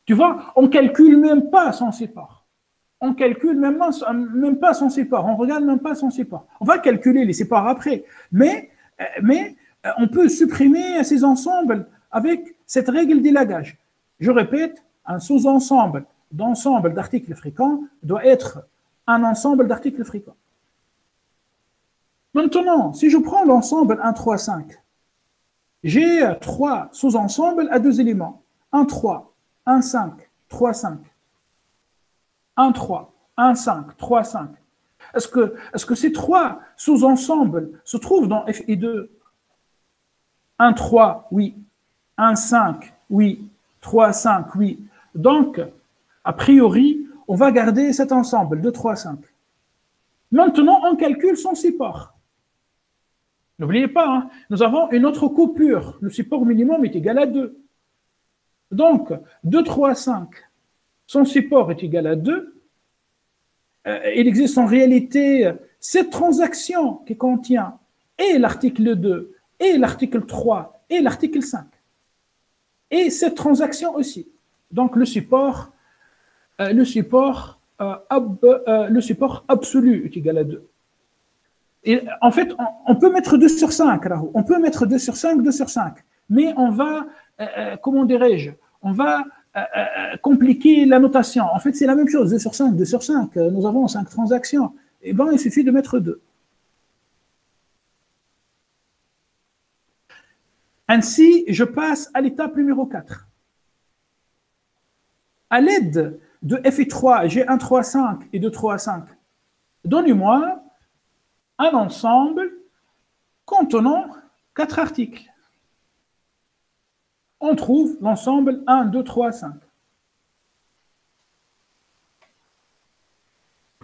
Tu vois, on ne calcule même pas son sépare. On calcule même pas son sépare. On regarde même pas son sépare. On va calculer les sépares après. Mais on peut supprimer ces ensembles avec cette règle d'élagage. Je répète, un sous-ensemble d'ensemble d'articles fréquents doit être un ensemble d'articles fréquents. Maintenant, si je prends l'ensemble 1, 3, 5, j'ai 3 sous-ensembles à 2 éléments. 1, 3, 1, 5, 3, 5. 1, 3, 1, 5, 3, 5. Est-ce que ces 3 sous-ensembles se trouvent dans FI2? 1, 3, oui. 1, 5, oui. 3, 5, oui. Donc, a priori, on va garder cet ensemble, 2, 3, 5. Maintenant, on calcule son support. N'oubliez pas, hein, nous avons une autre coupure. Le support minimum est égal à 2. Donc, 2, 3, 5, son support est égal à 2. Il existe en réalité cette transaction qui contient et l'article 2, et l'article 3, et l'article 5. Et cette transaction aussi. Donc, le support absolu est égal à 2. Et en fait, on peut mettre 2 sur 5, Rahou. On peut mettre 2 sur 5, 2 sur 5. Mais on va, comment dirais-je, on va compliquer la notation. En fait, c'est la même chose, 2 sur 5, 2 sur 5. Nous avons 5 transactions. Eh bien, il suffit de mettre 2. Ainsi, je passe à l'étape numéro 4. À l'aide de FI3, G1, 3, 5 et 2, 3, 5, donnez-moi un ensemble contenant 4 articles. On trouve l'ensemble 1, 2, 3, 5.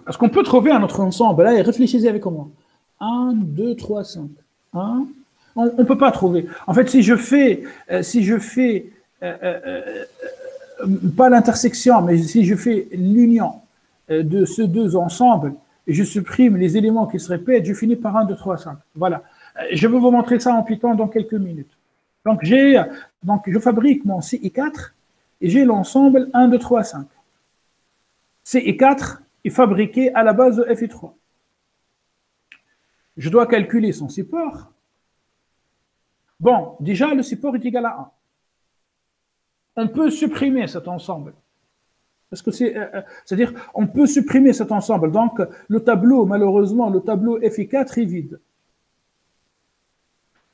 Est-ce qu'on peut trouver un autre ensemble? Là, réfléchissez avec moi. 1, 2, 3, 5. 1. On ne peut pas trouver. En fait, si je fais pas l'intersection, mais si je fais l'union de ces 2 ensembles, et je supprime les éléments qui se répètent, je finis par 1, 2, 3, 5. Voilà. Je vais vous montrer ça en Python dans quelques minutes. Donc, je fabrique mon CI4 et j'ai l'ensemble 1, 2, 3, 5. CI4 est fabriqué à la base de FI3. Je dois calculer son support. Bon, déjà, le support est égal à 1. On peut supprimer cet ensemble. Parce que c'est-à-dire, on peut supprimer cet ensemble. Donc, le tableau, malheureusement, le tableau FI4 est vide.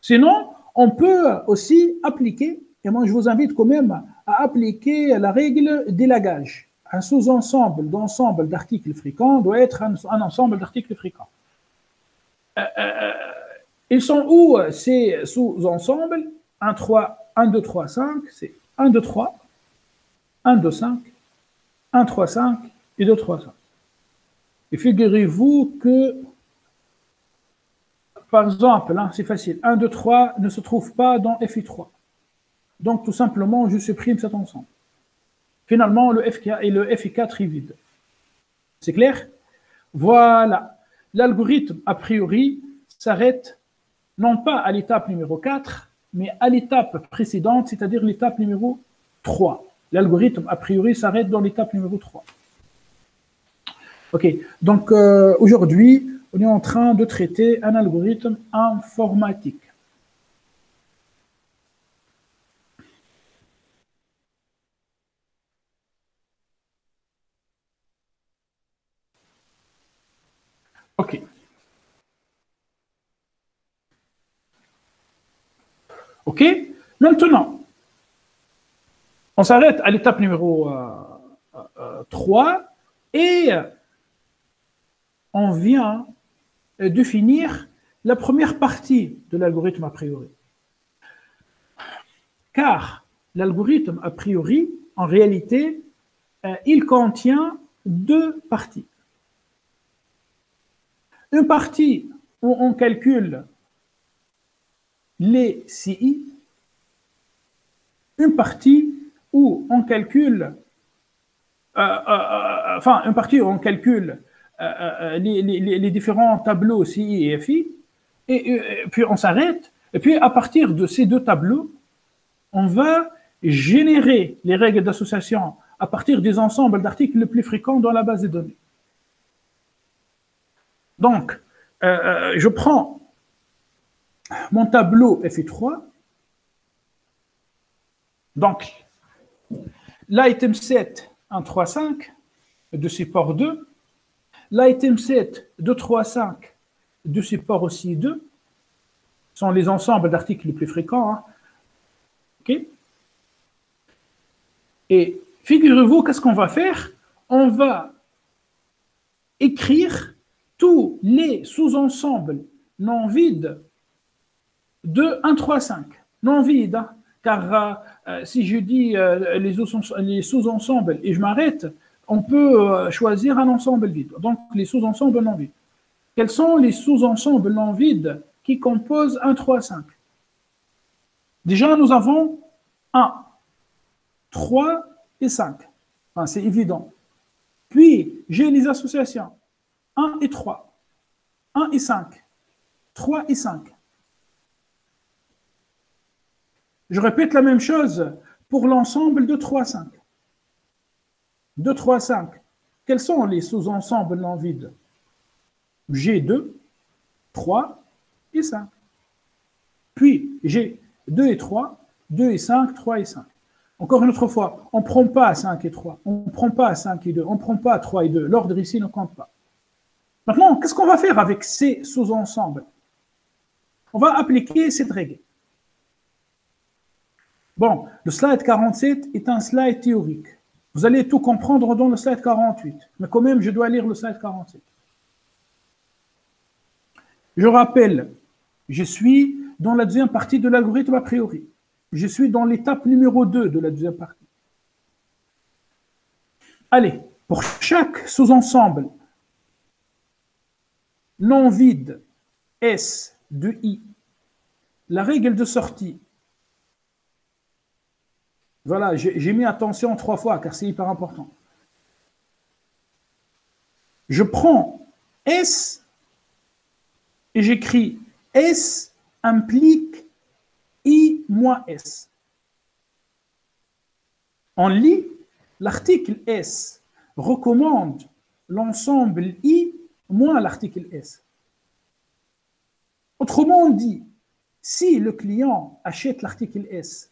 Sinon, on peut aussi appliquer, et moi je vous invite quand même à appliquer la règle d'élagage. Un sous-ensemble d'ensemble d'articles fréquents doit être un ensemble d'articles fréquents. Ils sont où ces sous-ensembles? 1, 3, 1, 2, 3, 5, c'est 1, 2, 3, 1, 2, 5, 1, 3, 5 et 2, 3, 5. Et figurez-vous que, par exemple, hein, c'est facile, 1, 2, 3 ne se trouve pas dans FI3. Donc, tout simplement, je supprime cet ensemble. Finalement, le FI4 est vide. C'est clair? Voilà. L'algorithme, a priori, s'arrête non pas à l'étape numéro 4, mais à l'étape précédente, c'est-à-dire l'étape numéro 3. L'algorithme, a priori, s'arrête dans l'étape numéro 3. OK. Donc, aujourd'hui, on est en train de traiter un algorithme informatique. OK. OK. Maintenant, on s'arrête à l'étape numéro 3 et on vient définir la première partie de l'algorithme a priori. Car l'algorithme a priori, en réalité, il contient deux parties. Une partie où on calcule les CI, une partie où on calcule, une partie où on calcule les différents tableaux CI et FI, et puis on s'arrête, et puis à partir de ces deux tableaux, on va générer les règles d'association à partir des ensembles d'articles les plus fréquents dans la base de données. Donc, je prends mon tableau FI3, donc l'item 7 135 de support 2, l'item 7 235 de support aussi 2, sont les ensembles d'articles les plus fréquents. Hein. OK? Et figurez-vous, qu'est-ce qu'on va faire? On va écrire tous les sous-ensembles non vides de 135. Non vides, hein, car si je dis les sous-ensembles et je m'arrête, on peut choisir un ensemble vide. Donc, les sous-ensembles non vides. Quels sont les sous-ensembles non vides qui composent 135? Déjà, nous avons 1, 3 et 5. Enfin, c'est évident. Puis, j'ai les associations 1 et 3, 1 et 5, 3 et 5. Je répète la même chose pour l'ensemble de 3, 5. 2, 3, 5. Quels sont les sous-ensembles non vides? J'ai 2, 3 et 5. Puis, j'ai 2 et 3, 2 et 5, 3 et 5. Encore une autre fois, on ne prend pas 5 et 3, on ne prend pas 5 et 2, on ne prend pas 3 et 2. L'ordre ici ne compte pas. Maintenant, qu'est-ce qu'on va faire avec ces sous-ensembles? On va appliquer cette règle. Bon, le slide 47 est un slide théorique. Vous allez tout comprendre dans le slide 48, mais quand même, je dois lire le slide 47. Je rappelle, je suis dans la deuxième partie de l'algorithme a priori. Je suis dans l'étape numéro 2 de la deuxième partie. Allez, pour chaque sous-ensemble non vide S de I, la règle de sortie, voilà, j'ai mis attention 3 fois car c'est hyper important. Je prends S et j'écris S implique I moins S. On lit, l'article S recommande l'ensemble I moins l'article S. Autrement dit, si le client achète l'article S,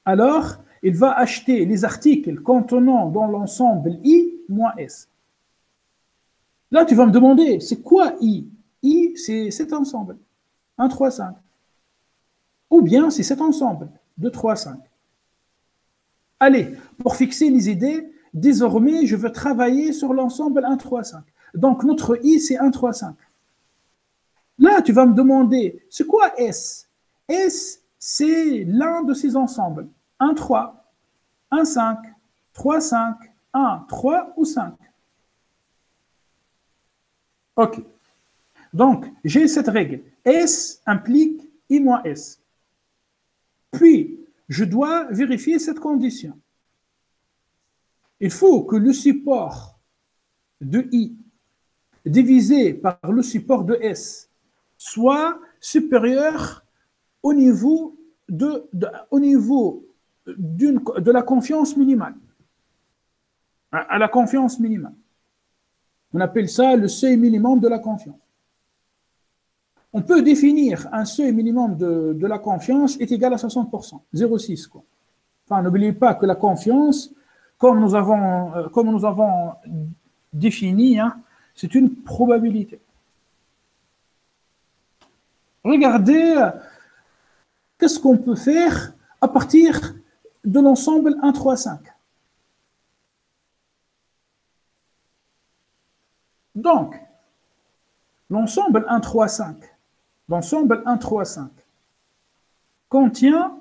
alors il va acheter les articles contenant dans l'ensemble I moins S. Là, tu vas me demander, c'est quoi I? I, c'est cet ensemble, 1, 3, 5. Ou bien, c'est cet ensemble, 2, 3, 5. Allez, pour fixer les idées, désormais, je veux travailler sur l'ensemble 1, 3, 5. Donc, notre I, c'est 1, 3, 5. Là, tu vas me demander, c'est quoi S? S, c'est l'un de ces ensembles. 1, 3, 1, 5, 3, 5, 1, 3 ou 5. OK. Donc, j'ai cette règle. S implique I moins S. Puis, je dois vérifier cette condition. Il faut que le support de I divisé par le support de S soit supérieur au niveau de la confiance minimale. À la confiance minimale. On appelle ça le seuil minimum de la confiance. On peut définir un seuil minimum de la confiance est égal à 60%, 0,6 quoi. Enfin, n'oubliez pas que la confiance, comme nous avons défini, hein, c'est une probabilité. Regardez qu'est-ce qu'on peut faire à partir de l'ensemble 1, 3, 5. Donc, l'ensemble 1, 3, 5, l'ensemble 1, 3, 5 contient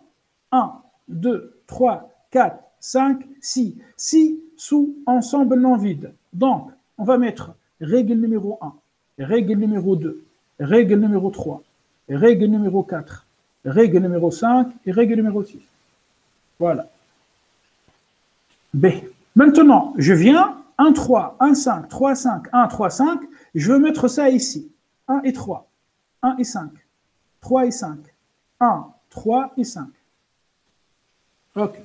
1, 2, 3, 4, 5, 6. 6 sous-ensembles non vides. Donc, on va mettre règle numéro 1, règle numéro 2, règle numéro 3, règle numéro 4, règle numéro 5 et règle numéro 6. Voilà. B. Maintenant, je viens 1, 3, 1, 5, 3, 5, 1, 3, 5. Je veux mettre ça ici. 1 et 3, 1 et 5, 3 et 5, 1, 3 et 5. OK.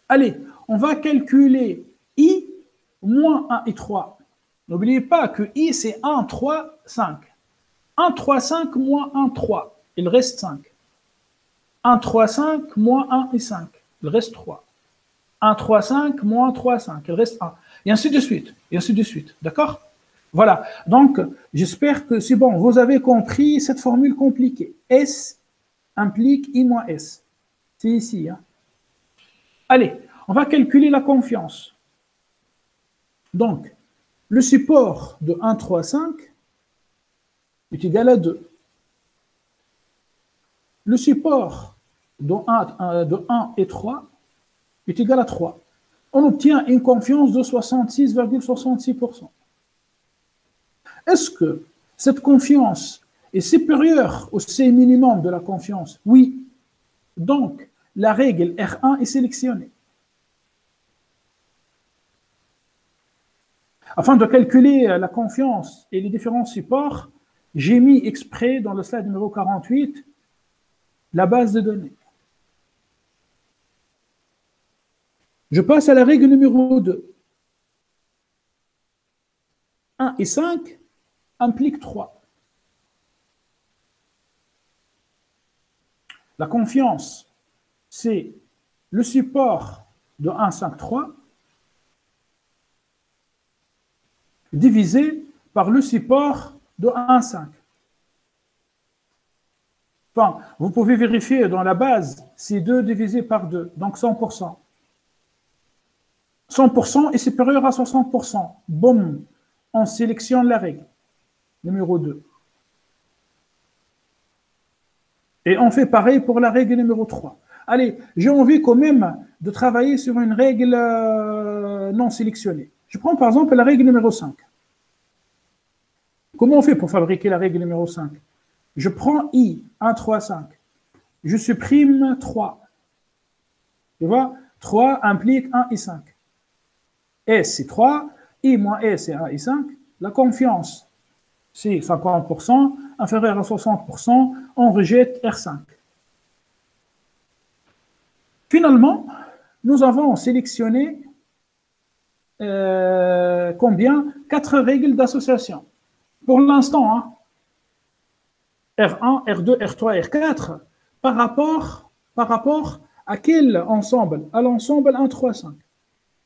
Allez, on va calculer I moins 1 et 3. N'oubliez pas que I, c'est 1, 3, 5. 1, 3, 5 moins 1, 3. Il reste 5. 1, 3, 5 moins 1 et 5. Il reste 3. 1, 3, 5 moins 3, 5. Il reste 1. Et ainsi de suite. Et ainsi de suite. D'accord? Voilà. Donc, j'espère que c'est bon. Vous avez compris cette formule compliquée. S implique I moins S. C'est ici. Hein? Allez, on va calculer la confiance. Donc, le support de 1, 3, 5 est égal à 2. Le support de 1 et 3 est égal à 3. On obtient une confiance de 66,66%. Est-ce que cette confiance est supérieure au seuil minimum de la confiance? Oui. Donc, la règle R1 est sélectionnée. Afin de calculer la confiance et les différents supports, j'ai mis exprès dans le slide numéro 48 la base de données. Je passe à la règle numéro 2. 1 et 5 impliquent 3. La confiance, c'est le support de 1, 5, 3 divisé par le support de 1, 5. Enfin, vous pouvez vérifier dans la base, c'est 2 divisé par 2, donc 100%. 100% est supérieur à 60%. Boum, on sélectionne la règle. Numéro 2. Et on fait pareil pour la règle numéro 3. Allez, j'ai envie quand même de travailler sur une règle non sélectionnée. Je prends par exemple la règle numéro 5. Comment on fait pour fabriquer la règle numéro 5? Je prends I, 1, 3, 5. Je supprime 3. Tu vois? 3 implique 1 et 5. S, c'est 3. I moins S, c'est 1 et 5. La confiance, c'est 50%. Inférieur à 60%, on rejette R5. Finalement, nous avons sélectionné combien? 4 règles d'association. Pour l'instant, hein, R1, R2, R3, R4, par rapport à quel ensemble? À l'ensemble 1, 3, 5.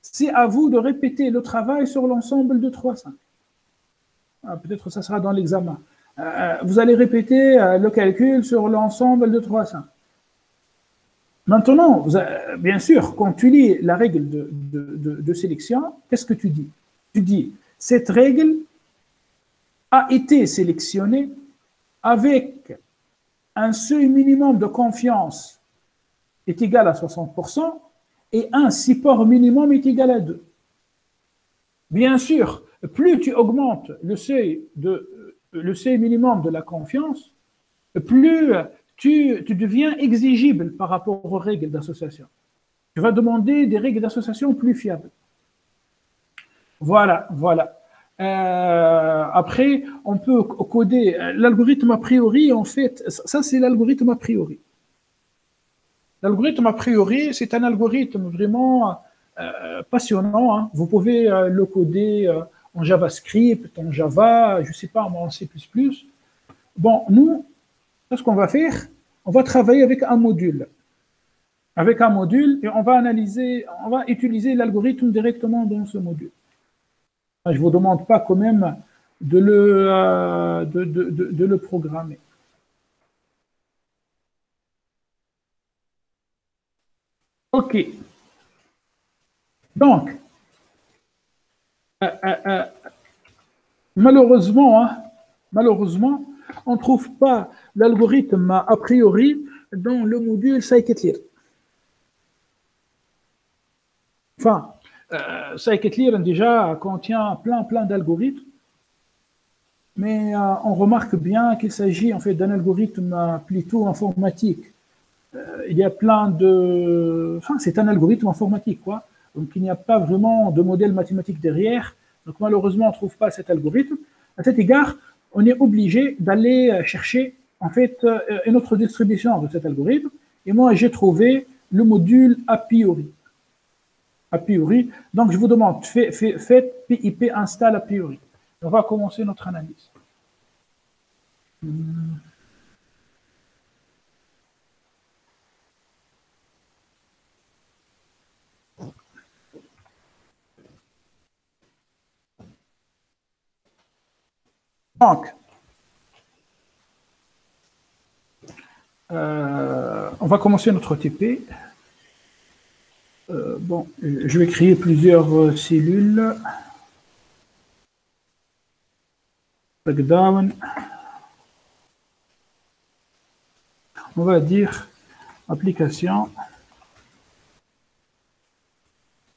C'est à vous de répéter le travail sur l'ensemble de 3, 5. Peut-être que ça sera dans l'examen. Vous allez répéter le calcul sur l'ensemble de 3, 5. Maintenant, bien sûr, quand tu lis la règle de sélection, qu'est-ce que tu dis? Tu dis, cette règle a été sélectionnée avec un seuil minimum de confiance est égal à 60% et un support minimum est égal à 2. Bien sûr, plus tu augmentes le seuil minimum de la confiance, plus tu deviens exigible par rapport aux règles d'association. Tu vas demander des règles d'association plus fiables. Voilà. Après, on peut coder l'algorithme a priori, en fait, ça c'est l'algorithme a priori. L'algorithme a priori, c'est un algorithme vraiment passionnant. Hein. Vous pouvez le coder en JavaScript, en Java, je ne sais pas, en C++. Bon, nous, ce qu'on va faire, on va travailler avec un module. Avec un module, et on va utiliser l'algorithme directement dans ce module. Je ne vous demande pas quand même de le programmer. OK. Donc, malheureusement, on ne trouve pas l'algorithme a priori dans le module scikit-learn. Enfin, scikit-learn déjà contient plein d'algorithmes, mais on remarque bien qu'il s'agit en fait d'un algorithme plutôt informatique. Il y a plein de... Enfin, c'est un algorithme informatique, quoi. Donc, il n'y a pas vraiment de modèle mathématique derrière. Donc, malheureusement, on ne trouve pas cet algorithme. À cet égard, on est obligé d'aller chercher, en fait, une autre distribution de cet algorithme. Et moi, j'ai trouvé le module a priori. A priori. Donc, je vous demande, faites pip install a priori. On va commencer notre analyse. Donc, on va commencer notre TP. Bon, je vais créer plusieurs cellules. Breakdown. On va dire application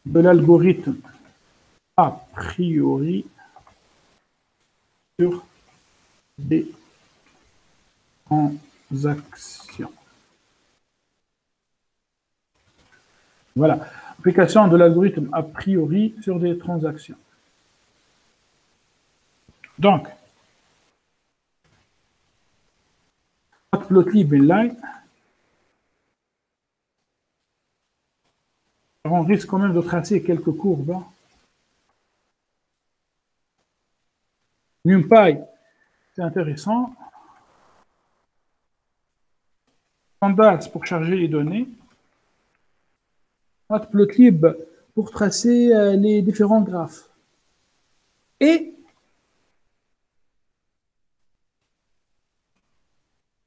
de l'algorithme a priori sur des transactions. Voilà, application de l'algorithme a priori sur des transactions. Donc, matplotlib inline, on risque quand même de tracer quelques courbes. Hein. NumPy, c'est intéressant. Pandas pour charger les données. Matplotlib pour tracer les différents graphes. Et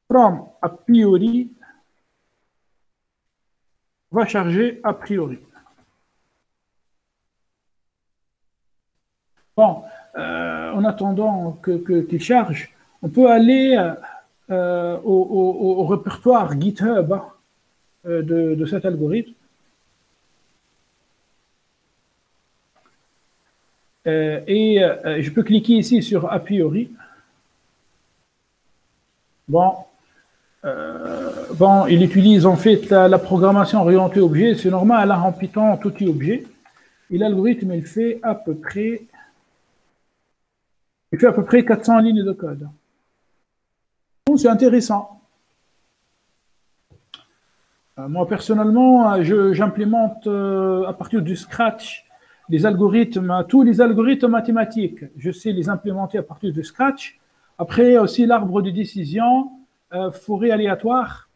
from a priori va charger a priori. Bon, en attendant qu'il charge, on peut aller au répertoire GitHub de cet algorithme. Je peux cliquer ici sur a priori. Bon, il utilise en fait la programmation orientée objet. C'est normal, là, en Python, tout est objet. Et l'algorithme, il fait à peu près 400 lignes de code. Bon, c'est intéressant. Moi, personnellement, j'implémente à partir du scratch les algorithmes, tous les algorithmes mathématiques. Je sais les implémenter à partir du scratch. Après, aussi l'arbre de décision, forêt aléatoire.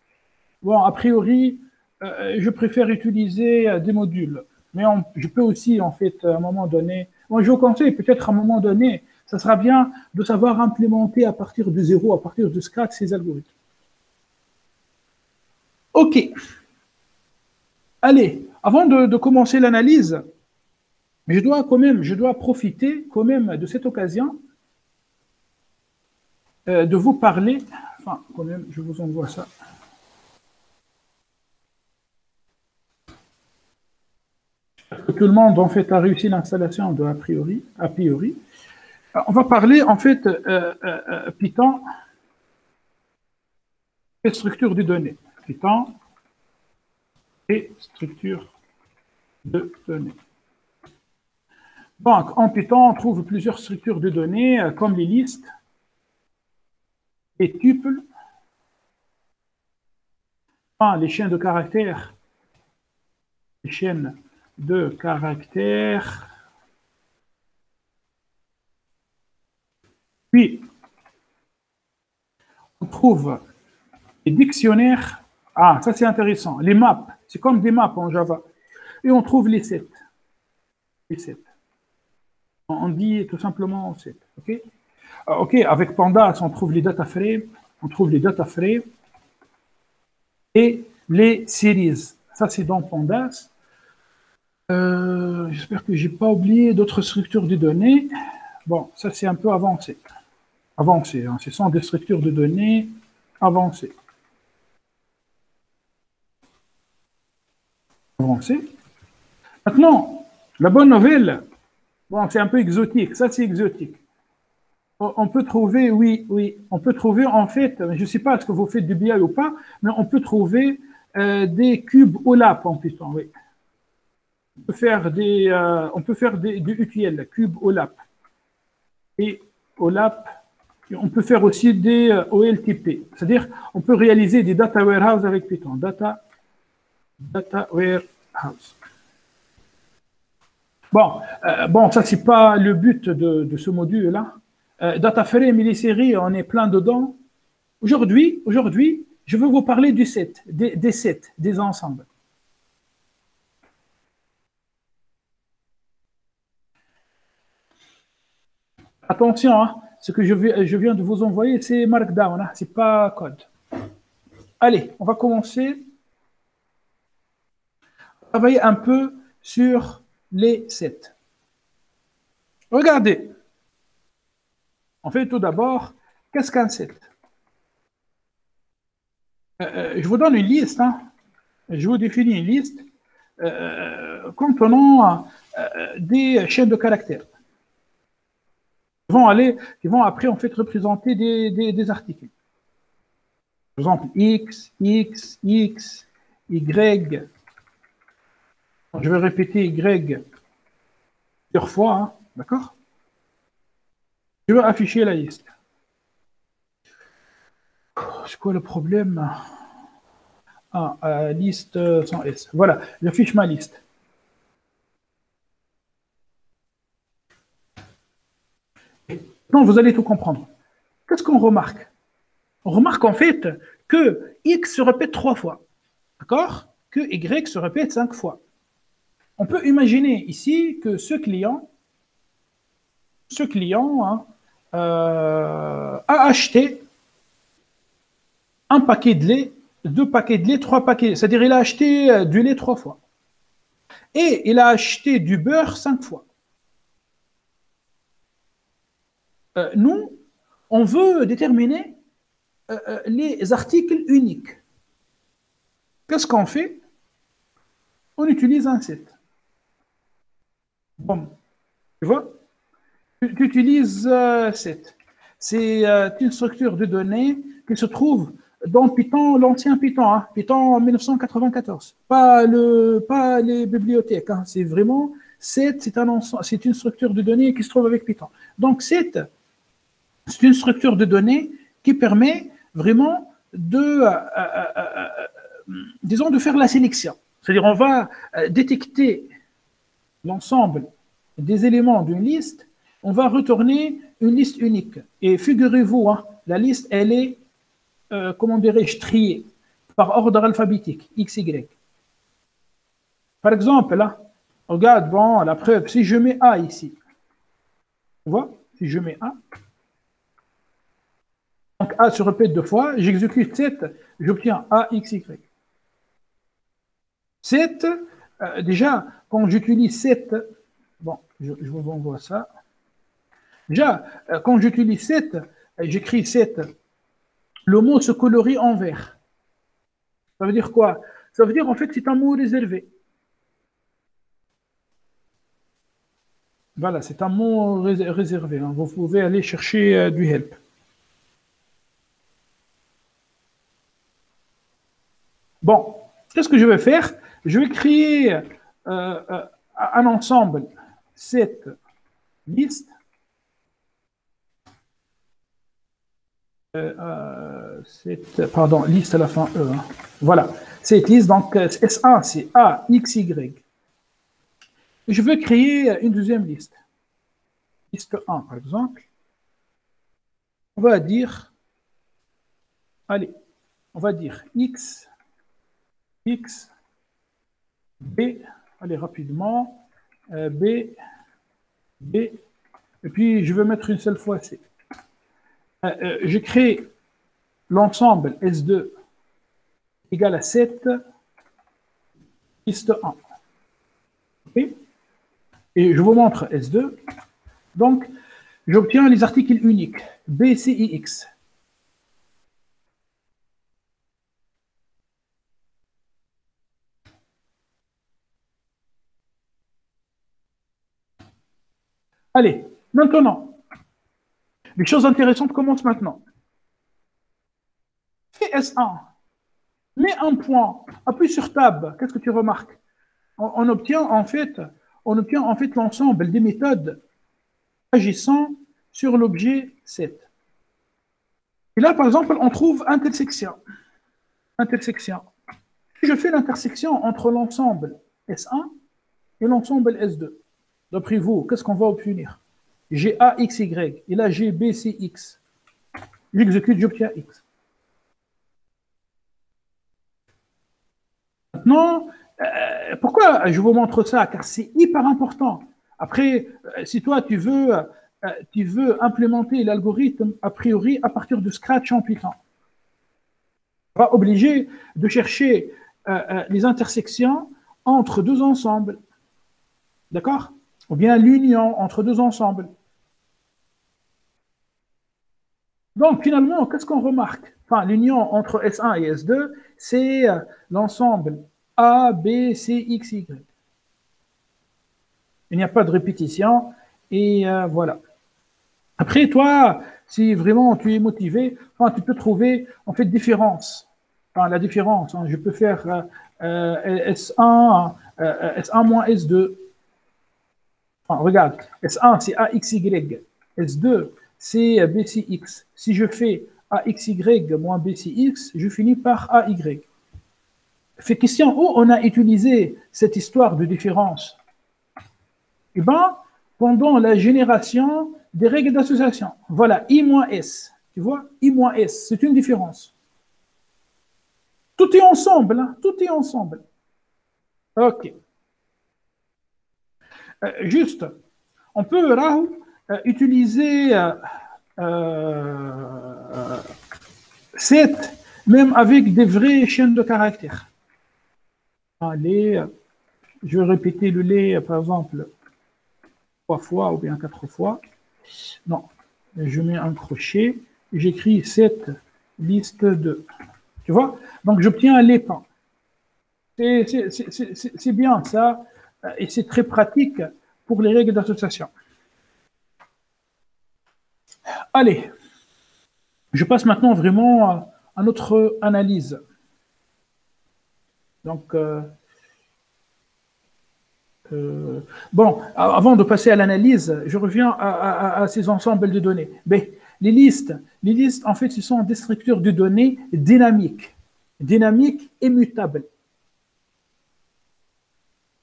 Bon, a priori, je préfère utiliser des modules. Mais je peux aussi, en fait, à un moment donné, moi, je vous conseille peut-être à un moment donné, ça sera bien de savoir implémenter à partir de zéro, à partir du scratch, ces algorithmes. OK. Allez, avant de commencer l'analyse, je dois profiter quand même de cette occasion de vous parler. Enfin, quand même, je vous envoie ça. Tout le monde, en fait, a réussi l'installation de a priori. On va parler, en fait, Python et structure de données. Python et structure de données. Donc, en Python, on trouve plusieurs structures de données, comme les listes, les tuples, les chaînes de caractères, Puis, on trouve les dictionnaires. Ah, ça c'est intéressant. Les maps, c'est comme des maps en Java. Et on trouve les sets. Les sets. On dit tout simplement set. OK? OK, avec Pandas, on trouve les data frames. Et les series. Ça, c'est dans Pandas. J'espère que je n'ai pas oublié d'autres structures de données. Bon, ça, c'est un peu avancé. Hein. Ce sont des structures de données avancées. Maintenant, la bonne nouvelle, bon, c'est un peu exotique. Ça, c'est exotique. On peut trouver, oui, on peut trouver, en fait, je ne sais pas ce que vous faites du BI ou pas, mais on peut trouver des cubes OLAP en Python, oui. On peut faire des UTL, cube OLAP. Et OLAP, on peut faire aussi des OLTP. C'est-à-dire, on peut réaliser des data warehouse avec Python. Data warehouse. Bon, ça, c'est pas le but de ce module-là. Data frame et les séries, on est plein dedans. Aujourd'hui, je veux vous parler du set, des sets, des ensembles. Attention, hein, ce que je viens de vous envoyer, c'est Markdown, hein, c'est pas code. Allez, on va commencer à travailler un peu sur les sets. Regardez. On fait tout d'abord, qu'est-ce qu'un set? Je vous donne une liste, hein. Je vous définis une liste contenant des chaînes de caractères. Qui vont après en fait représenter des articles. Par exemple, X, X, X, Y. Je vais répéter Y plusieurs fois, hein, d'accord? Je vais afficher la liste. C'est quoi le problème? Liste sans S. Voilà, j'affiche ma liste. Donc, vous allez tout comprendre. Qu'est-ce qu'on remarque? On remarque en fait que X se répète 3 fois. D'accord? Que Y se répète 5 fois. On peut imaginer ici que ce client hein, a acheté un paquet de lait, 2 paquets de lait, 3 paquets. C'est-à-dire il a acheté du lait 3 fois. Et il a acheté du beurre 5 fois. Nous, on veut déterminer les articles uniques. Qu'est-ce qu'on fait? On utilise un set. Bon, tu vois? Tu utilises set. C'est une structure de données qui se trouve dans Python, l'ancien Python, hein, Python 1994. Pas les bibliothèques. Hein, c'est vraiment set, c'est une structure de données qui se trouve avec Python. Donc set, c'est une structure de données qui permet vraiment de disons, de faire la sélection. C'est-à-dire, on va détecter l'ensemble des éléments d'une liste, on va retourner une liste unique. Et figurez-vous, hein, la liste, elle est, comment dirais-je, triée par ordre alphabétique, X, Y. Par exemple, là, regarde, bon, la preuve, si je mets A ici, tu vois, si je mets A, donc A se répète 2 fois, j'exécute 7, j'obtiens A, X, Y. 7, déjà, quand j'utilise 7, bon, je vous envoie ça. Déjà, quand j'utilise 7, j'écris 7, le mot se colorie en vert. Ça veut dire quoi? Ça veut dire, en fait, c'est un mot réservé. Voilà, c'est un mot réservé. Hein. Vous pouvez aller chercher du help. Bon, qu'est-ce que je vais faire? Je vais créer un ensemble, cette liste. Pardon, liste à la fin E. Hein. Voilà, cette liste, donc S1, c'est A, X, Y. Je veux créer une deuxième liste. Liste 1, par exemple. On va dire, allez, on va dire X, X, B, allez rapidement, B, B, et puis je vais mettre une seule fois C. Je crée l'ensemble S2 égal à 7, liste 1. Okay. Et je vous montre S2. Donc, j'obtiens les articles uniques, B, C et X. Allez, maintenant, les choses intéressantes commencent maintenant. Fais S1, mets un point, appuie sur Tab, qu'est-ce que tu remarques? On obtient en fait l'ensemble des méthodes agissant sur l'objet 7. Et là, par exemple, on trouve intersection. Intersection. Si je fais l'intersection entre l'ensemble S1 et l'ensemble S2, d'après vous, qu'est-ce qu'on va obtenir? J'ai A, X, Y, et là j'ai B, C, X. J'exécute, j'obtiens X. Maintenant, pourquoi je vous montre ça? Car c'est hyper important. Après, si toi, tu veux implémenter l'algorithme a priori à partir de Scratch en Python, tu vas obligé de chercher les intersections entre deux ensembles. D'accord? Ou bien l'union entre deux ensembles. Donc, finalement, qu'est-ce qu'on remarque? Enfin, l'union entre S1 et S2, c'est l'ensemble A, B, C, X, Y. Il n'y a pas de répétition, et voilà. Après, toi, si vraiment tu es motivé, enfin, tu peux trouver, en fait, différence. Enfin, la différence, hein, je peux faire S1, S1 moins S2. Enfin, regarde, S1, c'est AXY. S2, c'est BCX. Si je fais AXY moins BCX, je finis par AY. Fait question où on a utilisé cette histoire de différence? Eh bien, pendant la génération des règles d'association. Voilà, I moins S. Tu vois, I moins S, c'est une différence. Tout est ensemble, hein, tout est ensemble. OK. Juste, on peut utiliser 7, même avec des vraies chaînes de caractères. Allez, je vais répéter le lait, par exemple, 3 fois ou bien 4 fois. Non, je mets un crochet, j'écris 7, liste 2. Tu vois? Donc, j'obtiens un lépin. C'est bien ça, et c'est très pratique pour les règles d'association. Allez, je passe maintenant vraiment à notre analyse. Donc, bon, avant de passer à l'analyse, je reviens à ces ensembles de données. Mais les listes, en fait, ce sont des structures de données dynamiques. dynamique et mutable.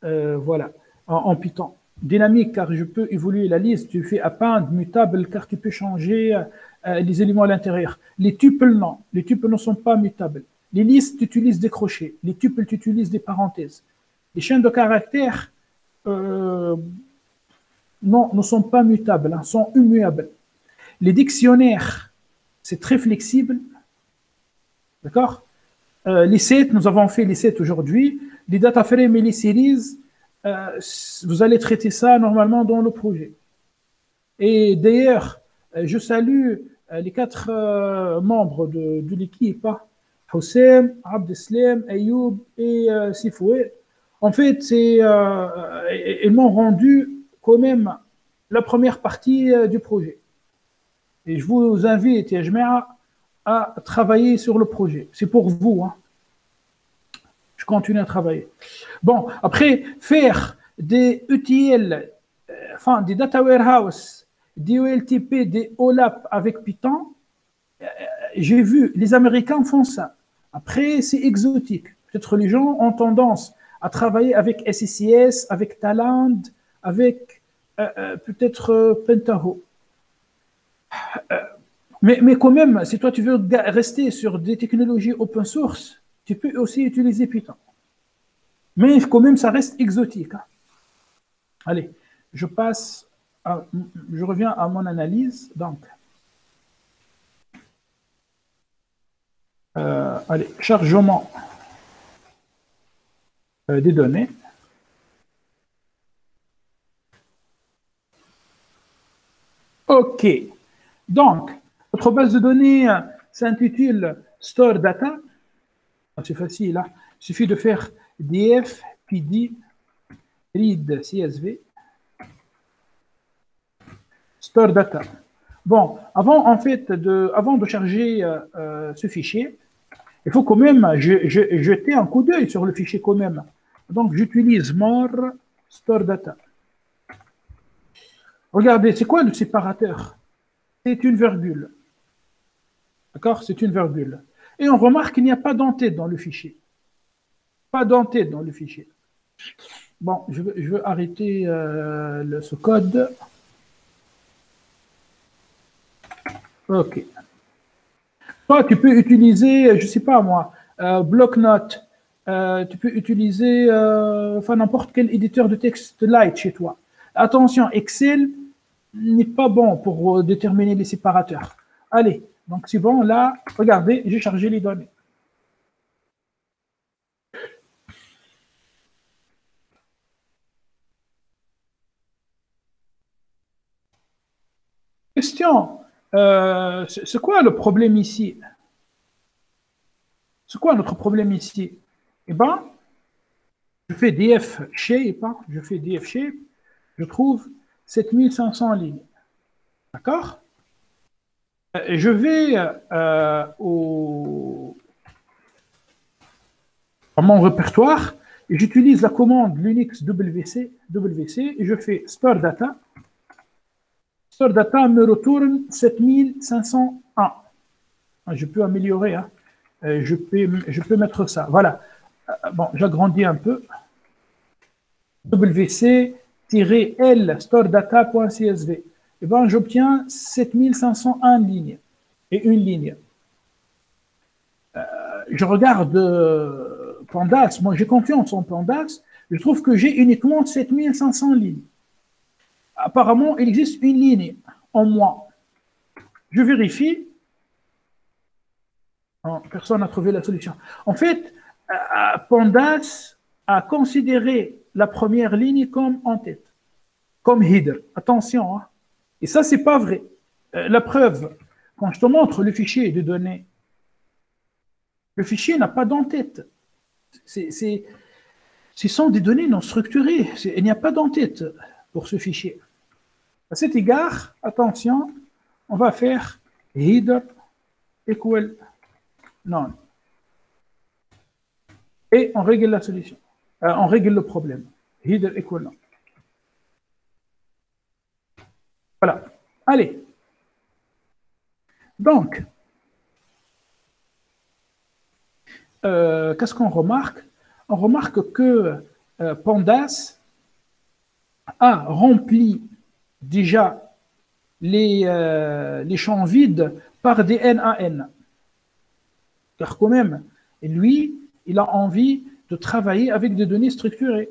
Voilà, en Python. Dynamique, car je peux évoluer la liste, tu fais append, mutable, car tu peux changer les éléments à l'intérieur. Les tuples, non. Les tuples ne sont pas mutables. Les listes, tu utilises des crochets. Les tuples, tu utilises des parenthèses. Les chaînes de caractères, non, ne sont pas mutables, hein, sont immuables. Les dictionnaires, c'est très flexible. D'accord? Les sets, nous avons fait les sets aujourd'hui. Les data frames et les series, vous allez traiter ça normalement dans le projet. Et d'ailleurs, je salue les 4 membres de l'équipe, hein. Houssem, Abdeslam, Ayoub et Sifoué. En fait, ils m'ont rendu quand même la première partie du projet. Et je vous invite, ya jama'a, à travailler sur le projet. C'est pour vous, hein. Je continue à travailler. Bon, après, faire des ETL, enfin, des data warehouse, des OLTP, des OLAP avec Python, j'ai vu, les Américains font ça. Après, c'est exotique. Peut-être les gens ont tendance à travailler avec SCCS, avec Talend, avec peut-être Pentaho. Mais quand même, si toi tu veux rester sur des technologies open source, tu peux aussi utiliser Python. Mais quand même, ça reste exotique, hein. Allez, je reviens à mon analyse. Donc, allez, chargement des données. OK. Donc, notre base de données s'intitule Store Data. C'est facile, hein. Il suffit de faire df pd read csv store data. Bon, avant de charger ce fichier, il faut quand même jeter un coup d'œil sur le fichier quand même. Donc, j'utilise more store data. Regardez, c'est quoi le séparateur? C'est une virgule. D'accord? C'est une virgule. Et on remarque qu'il n'y a pas d'entête dans le fichier. Pas d'entête dans le fichier. Bon, je veux arrêter ce code. OK. Toi, tu peux utiliser, je ne sais pas moi, bloc-notes. Tu peux utiliser enfin, n'importe quel éditeur de texte light chez toi. Attention, Excel n'est pas bon pour déterminer les séparateurs. Allez, donc c'est bon, là, regardez, j'ai chargé les données. Question, c'est quoi le problème ici? C'est quoi notre problème ici? Eh bien, je fais df shape, hein, je fais df shape, je trouve 7500 lignes. D'accord? Je vais à mon répertoire et j'utilise la commande Linux WC et je fais store data. Store data me retourne 7501. Je peux améliorer, hein. Je peux mettre ça. Voilà. Bon, j'agrandis un peu. WC-L storedata.csv. Et ben, j'obtiens 7501 lignes et une ligne. Je regarde Pandas, moi j'ai confiance en Pandas, je trouve que j'ai uniquement 7500 lignes. Apparemment, il existe une ligne en moins. Je vérifie. Non, personne n'a trouvé la solution. En fait, Pandas a considéré la première ligne comme en tête, comme header. Attention, hein. Et ça, c'est pas vrai. La preuve, quand je te montre le fichier de données, le fichier n'a pas d'entête. Ce sont des données non structurées. Il n'y a pas d'entête pour ce fichier. À cet égard, attention, on va faire header equal none. Et on règle la solution. On règle le problème. Header equal none. Voilà. Allez. Donc, qu'est-ce qu'on remarque? On remarque que Pandas a rempli déjà les champs vides par des NaN. Car quand même, lui, il a envie de travailler avec des données structurées.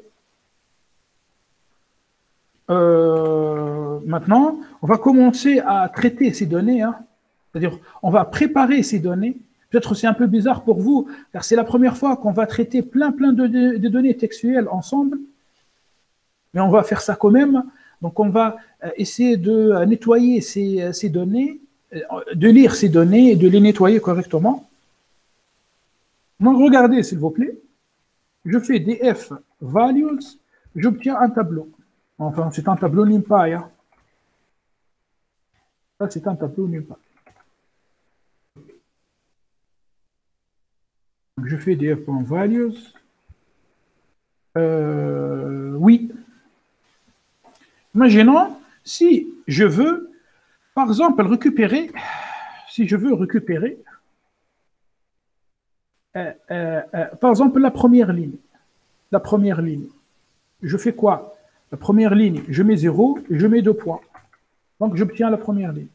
Maintenant, on va commencer à traiter ces données, hein. C'est-à-dire, on va préparer ces données. Peut-être c'est un peu bizarre pour vous, car c'est la première fois qu'on va traiter plein de données textuelles ensemble, mais on va faire ça quand même. Donc, on va essayer de nettoyer ces données, de lire ces données et de les nettoyer correctement. Donc, regardez, s'il vous plaît. Je fais df values, j'obtiens un tableau. Enfin, c'est un tableau NumPy. Hein. Ça, c'est un tableau NumPy. Donc, je fais df.values. Oui. Imaginons, si je veux, par exemple, récupérer, si je veux récupérer, par exemple, la première ligne. La première ligne. Je fais quoi? La première ligne, je mets 0 et je mets 2 points. Donc, j'obtiens la première ligne.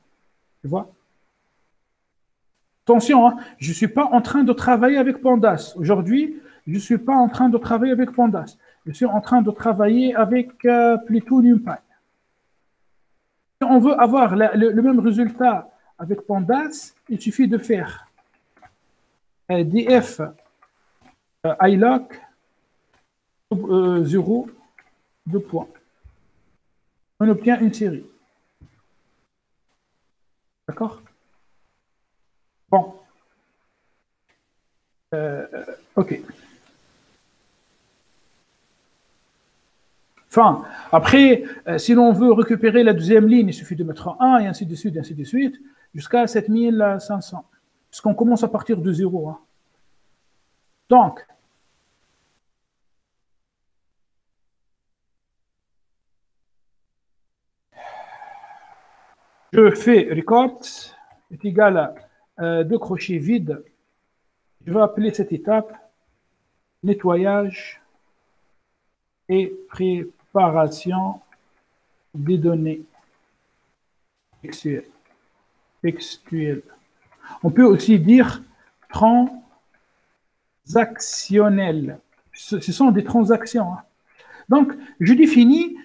Tu vois? Attention, hein, je ne suis pas en train de travailler avec Pandas. Aujourd'hui, je ne suis pas en train de travailler avec Pandas. Je suis en train de travailler avec plutôt NumPy. Si on veut avoir le même résultat avec Pandas, il suffit de faire df iloc 0, 2 points. On obtient une série. D'accord? Bon. OK. Enfin, après, si l'on veut récupérer la deuxième ligne, il suffit de mettre 1 et ainsi de suite, jusqu'à 7500. Puisqu'on commence à partir de 0. Hein. Donc, je fais record est égal à 2 crochets vides. Je vais appeler cette étape nettoyage et préparation des données textuelles. On peut aussi dire transactionnel. Ce sont des transactions. Hein. Donc, je définis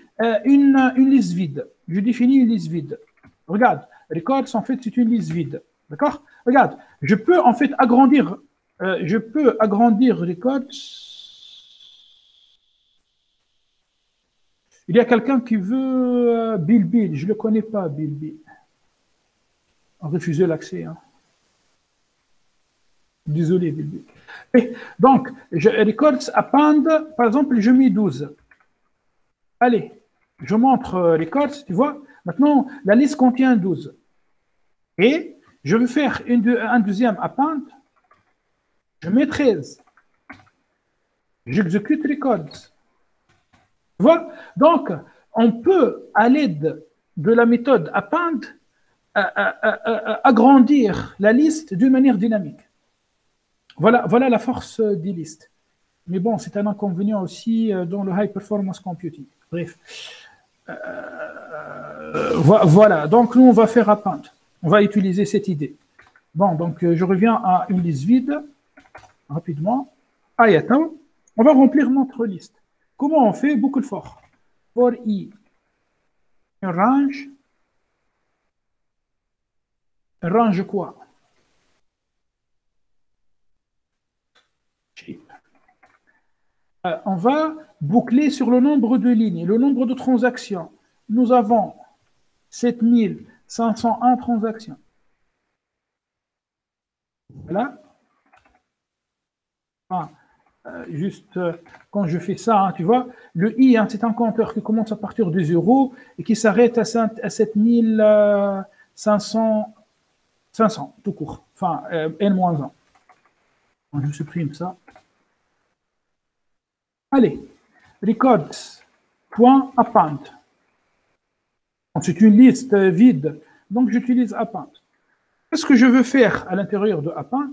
une liste vide. Je définis une liste vide. Regarde, records, en fait, c'est une liste vide. D'accord? Regarde, je peux en fait agrandir records. Il y a quelqu'un qui veut Bill. Je ne le connais pas, Bill. On a refusé l'accès. Hein. Désolé, Bill. Et donc, records append, par exemple, je mets 12. Allez, je montre records, tu vois. Maintenant, la liste contient 12. Et je veux faire un deuxième append. Je mets 13. J'exécute records. Tu vois? Donc, on peut, à l'aide de la méthode append, agrandir la liste d'une manière dynamique. Voilà la force des listes. Mais bon, c'est un inconvénient aussi dans le high performance computing. Bref. Voilà. Donc, nous, on va faire append. On va utiliser cette idée. Bon, donc, je reviens à une liste vide. Rapidement. Ayatollah. On va remplir notre liste. Comment on fait? Beaucoup de fort. For i, un range quoi? On va boucler sur le nombre de lignes, le nombre de transactions. Nous avons 7501 transactions. Voilà. Juste quand je fais ça, hein, tu vois, le i, hein, c'est un compteur qui commence à partir de 0 et qui s'arrête à 7500, 500, tout court. Enfin, n-1. Je supprime ça. Allez, records.append. C'est une liste vide, donc j'utilise append. Qu'est-ce que je veux faire à l'intérieur de append?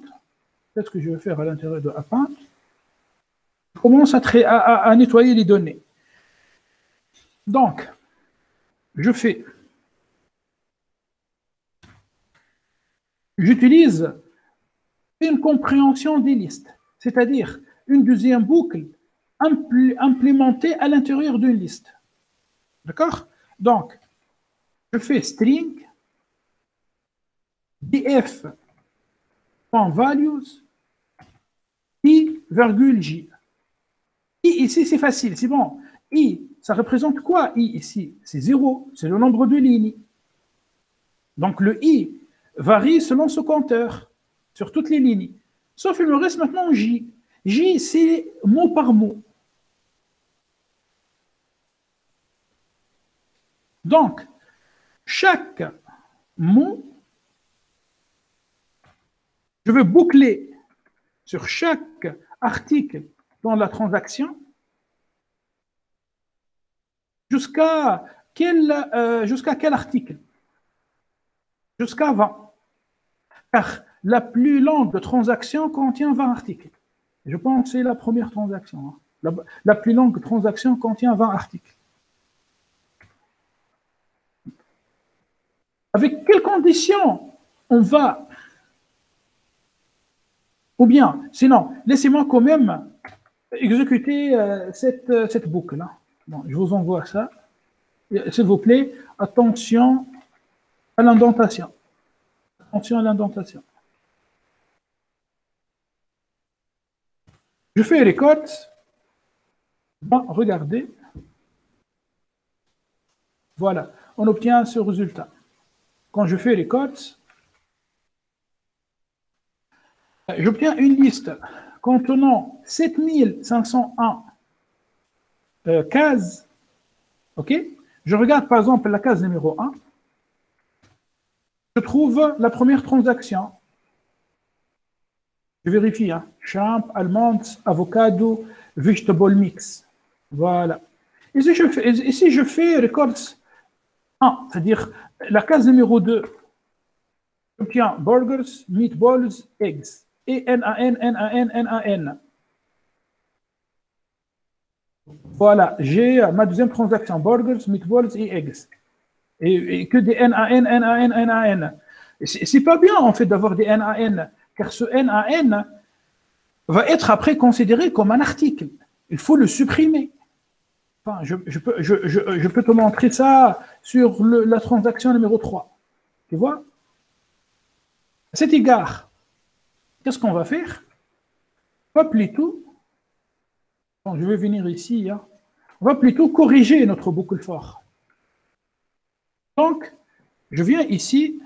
peut-être que je vais faire à l'intérieur de Append. Je commence à nettoyer les données. Donc, j'utilise une compréhension des listes, c'est-à-dire une deuxième boucle implémentée à l'intérieur d'une liste. D'accord? Donc, je fais string df.values i, j. I ici, c'est facile, c'est bon. I, ça représente quoi, I ici? C'est 0, c'est le nombre de lignes. Donc le I varie selon ce compteur, sur toutes les lignes. Sauf il me reste maintenant J. J, c'est mot par mot. Donc, chaque mot, je veux boucler sur chaque article dans la transaction jusqu'à quel article? Jusqu'à 20. Car la plus longue transaction contient 20 articles. Je pense que c'est la première transaction. La plus longue transaction contient 20 articles. Avec quelles conditions on va? Ou bien, sinon, laissez-moi quand même exécuter cette boucle-là. Bon, je vous envoie ça. S'il vous plaît, attention à l'indentation. Attention à l'indentation. Je fais record. Bon, regardez. Voilà, on obtient ce résultat. Quand je fais record, j'obtiens une liste contenant 7501 cases. OK? Je regarde par exemple la case numéro 1. Je trouve la première transaction. Je vérifie. Hein. Champ, almonds, avocado, vegetable mix. Voilà. Et si je fais records 1, c'est-à-dire la case numéro 2, j'obtiens burgers, meatballs, eggs. Et NaN, NaN, NaN. Voilà, j'ai ma deuxième transaction, burgers, meatballs et eggs. Et que des NaN, NaN, NaN. C'est pas bien en fait d'avoir des NaN, car ce NaN va être après considéré comme un article. Il faut le supprimer. Enfin, je peux te montrer ça sur la transaction numéro 3. Tu vois? À cet égard, qu'est-ce qu'on va faire? On va plutôt, je vais venir ici, hein, on va plutôt corriger notre boucle for. Donc, je viens ici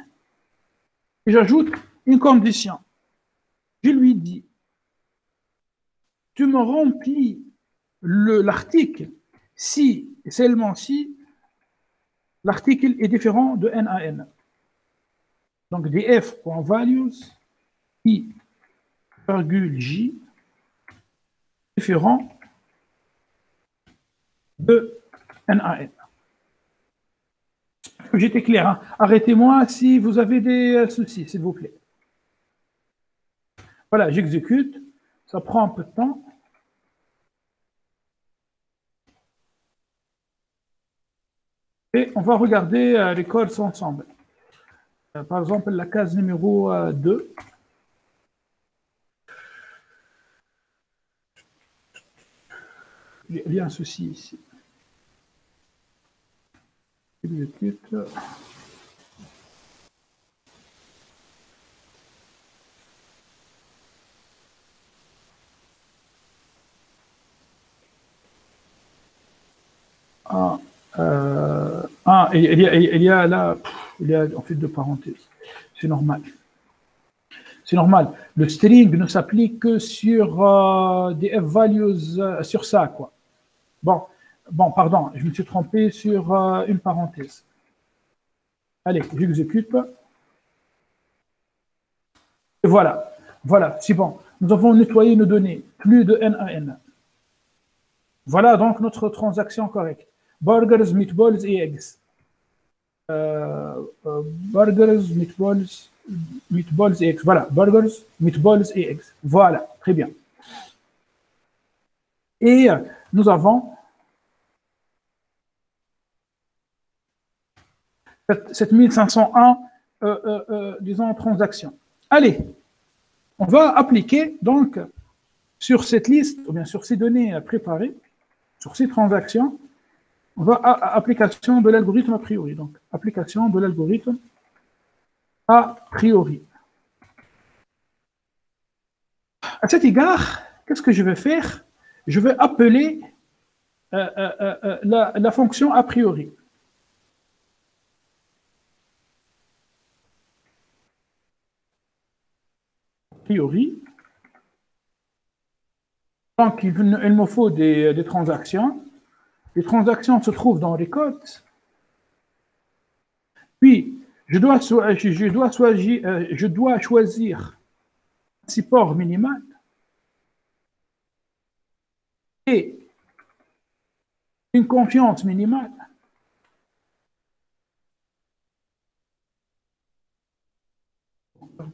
et j'ajoute une condition. Je lui dis, tu me remplis l'article si, et seulement si, l'article est différent de NaN. Donc, df.values i, j, différent de NaN. J'étais clair. Hein. Arrêtez-moi si vous avez des soucis, s'il vous plaît. Voilà, j'exécute. Ça prend un peu de temps. Et on va regarder les codes ensemble. Par exemple, la case numéro 2. Il y a un souci ici. Exécute. Il y a là, il y a en fait deux parenthèses. C'est normal. C'est normal. Le string ne s'applique que sur des f-values, sur ça, quoi. Bon, pardon, je me suis trompé sur une parenthèse. Allez, j'exécute. Et voilà, c'est bon. Nous avons nettoyé nos données, plus de NaN. Voilà donc notre transaction correcte. Burgers, meatballs et eggs. Burgers, meatballs meatballs et eggs. Voilà, burgers, meatballs et eggs. Voilà, très bien. Et nous avons 7501, disons, transactions. Allez, on va appliquer donc sur cette liste, ou bien sur ces données préparées, sur ces transactions, on va à application de l'algorithme a priori. Donc, application de l'algorithme a priori. À cet égard, qu'est-ce que je vais faire? Je vais appeler la fonction a priori. A priori. Donc, il me faut des transactions. Les transactions se trouvent dans les codes. Puis, je dois choisir un support minimal et une confiance minimale.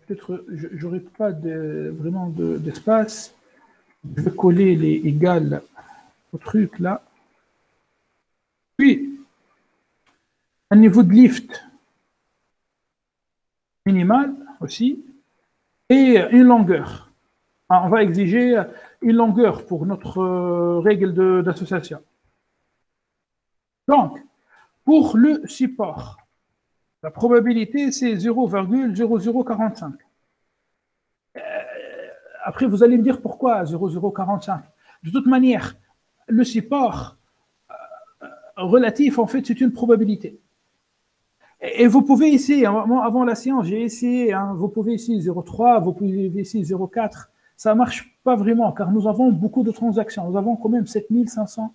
Peut-être je n'aurai pas vraiment d'espace. Je vais coller les égales au truc là. Puis, un niveau de lift minimal aussi, et une longueur. On va exiger une longueur pour notre règle d'association. Donc, pour le support, la probabilité, c'est 0,0045. Après, vous allez me dire pourquoi 0,045. De toute manière, le support relatif, en fait, c'est une probabilité. Et vous pouvez essayer, avant la séance, j'ai essayé, hein, vous pouvez essayer 0,3, vous pouvez essayer 0,4. Ça ne marche pas vraiment, car nous avons beaucoup de transactions. Nous avons quand même 7500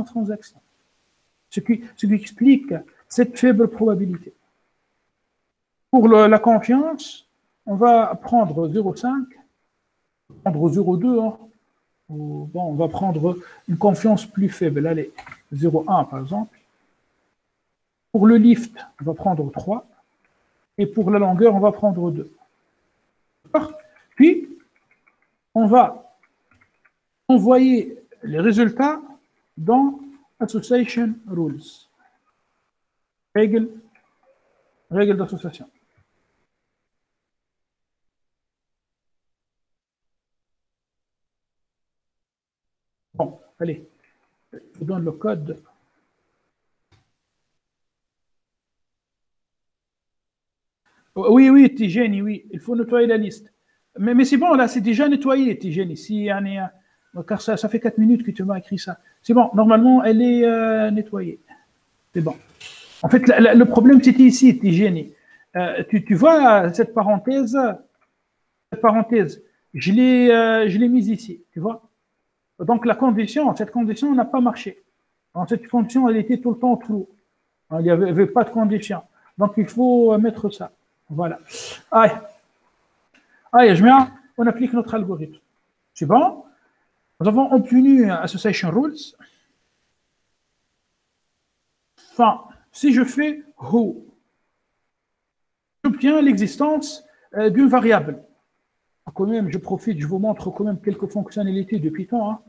transactions. Ce qui explique cette faible probabilité. Pour la confiance, on va prendre 0,5, prendre 0,2, hein. Bon, on va prendre une confiance plus faible, allez, 0,1 par exemple. Pour le lift, on va prendre 3, et pour la longueur, on va prendre 2. Puis, on va envoyer les résultats dans Association Rules. Règles d'association. Bon, allez, je vous donne le code. Oui, Tijani, oui, il faut nettoyer la liste. Mais c'est bon, là, c'est déjà nettoyé, Tijani. Car ça fait 4 minutes que tu m'as écrit ça. C'est bon, normalement, elle est nettoyée. C'est bon. En fait, le problème, c'était ici, Tijani. Tu vois cette parenthèse, je l'ai mise ici, tu vois. Donc, cette condition n'a pas marché. Donc, cette fonction, elle était tout le temps true. Il n'y avait pas de condition. Donc, il faut mettre ça. Voilà. Allez, on applique notre algorithme. C'est bon? Nous avons obtenu Association Rules. Enfin, si je fais who, j'obtiens l'existence d'une variable. Quand même, je profite, je vous montre quand même quelques fonctionnalités de Python. Hein.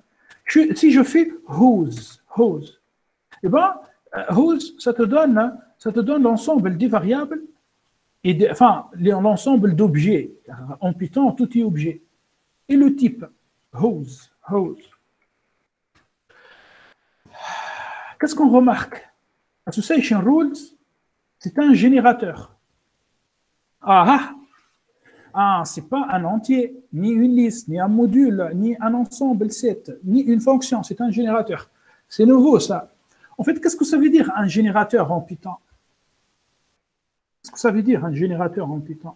Si je fais whose, eh bien, whose, ça te donne l'ensemble des variables, l'ensemble d'objets. En Python, tout est objet. Et le type, whose. Qu'est-ce qu'on remarque? Association Rules, c'est un générateur. C'est pas un entier, ni une liste, ni un module, ni un ensemble set, ni une fonction, c'est un générateur. C'est nouveau, ça. En fait, qu'est-ce que ça veut dire, un générateur en Python? Qu'est-ce que ça veut dire, un générateur en Python?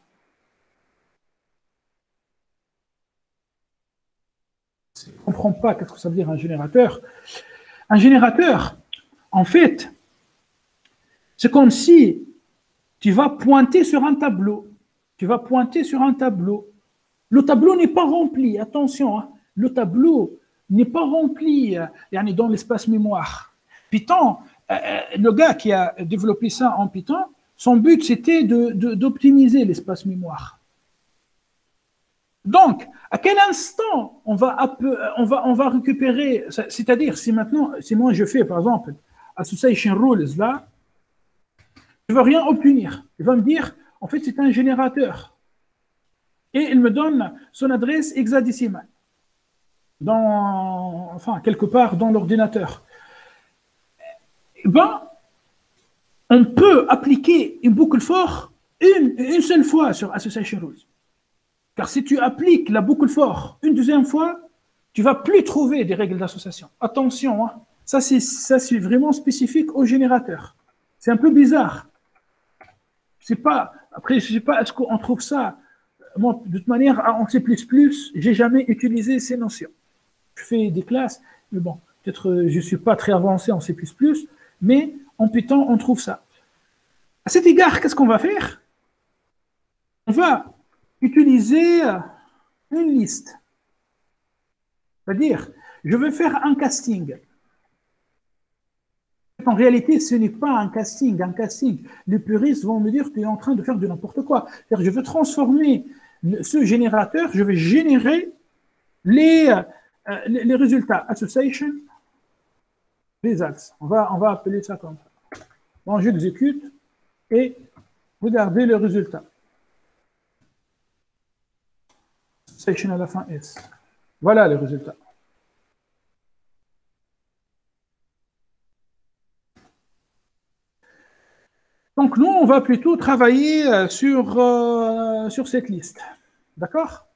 Je ne comprends pas qu'est-ce que ça veut dire, un générateur. Un générateur, en fait, c'est comme si tu vas pointer sur un tableau. Le tableau n'est pas rempli, attention, hein. Le tableau n'est pas rempli dans l'espace mémoire. Python, le gars qui a développé ça en Python, Son but, c'était d'optimiser l'espace mémoire. Donc, à quel instant on va récupérer, c'est-à-dire si maintenant, si moi je fais par exemple association rules là, je ne veux rien obtenir. Il va me dire, en fait, c'est un générateur. Et il me donne son adresse hexadécimale, enfin, quelque part dans l'ordinateur. Ben, on peut appliquer une boucle for une seule fois sur association rules. Car si tu appliques la boucle for une deuxième fois, tu ne vas plus trouver des règles d'association. Attention, hein, ça c'est vraiment spécifique au générateur. C'est un peu bizarre. Après, je ne sais pas, est-ce qu'on trouve ça. Moi, de toute manière, en C++, je n'ai jamais utilisé ces notions. Je fais des classes, mais bon, peut-être je ne suis pas très avancé en C++, mais en Python, on trouve ça. À cet égard, qu'est-ce qu'on va faire? On va utiliser une liste. C'est-à-dire, je vais faire un casting. En réalité, ce n'est pas un casting. Un casting, les puristes vont me dire que tu es en train de faire de n'importe quoi. C'est-à-dire, je veux transformer ce générateur, je vais générer les résultats. Association results. On va appeler ça comme ça. Bon, j'exécute et regardez le résultat. Association à la fin S. Voilà les résultats. Donc, nous, on va plutôt travailler sur cette liste. D'accord?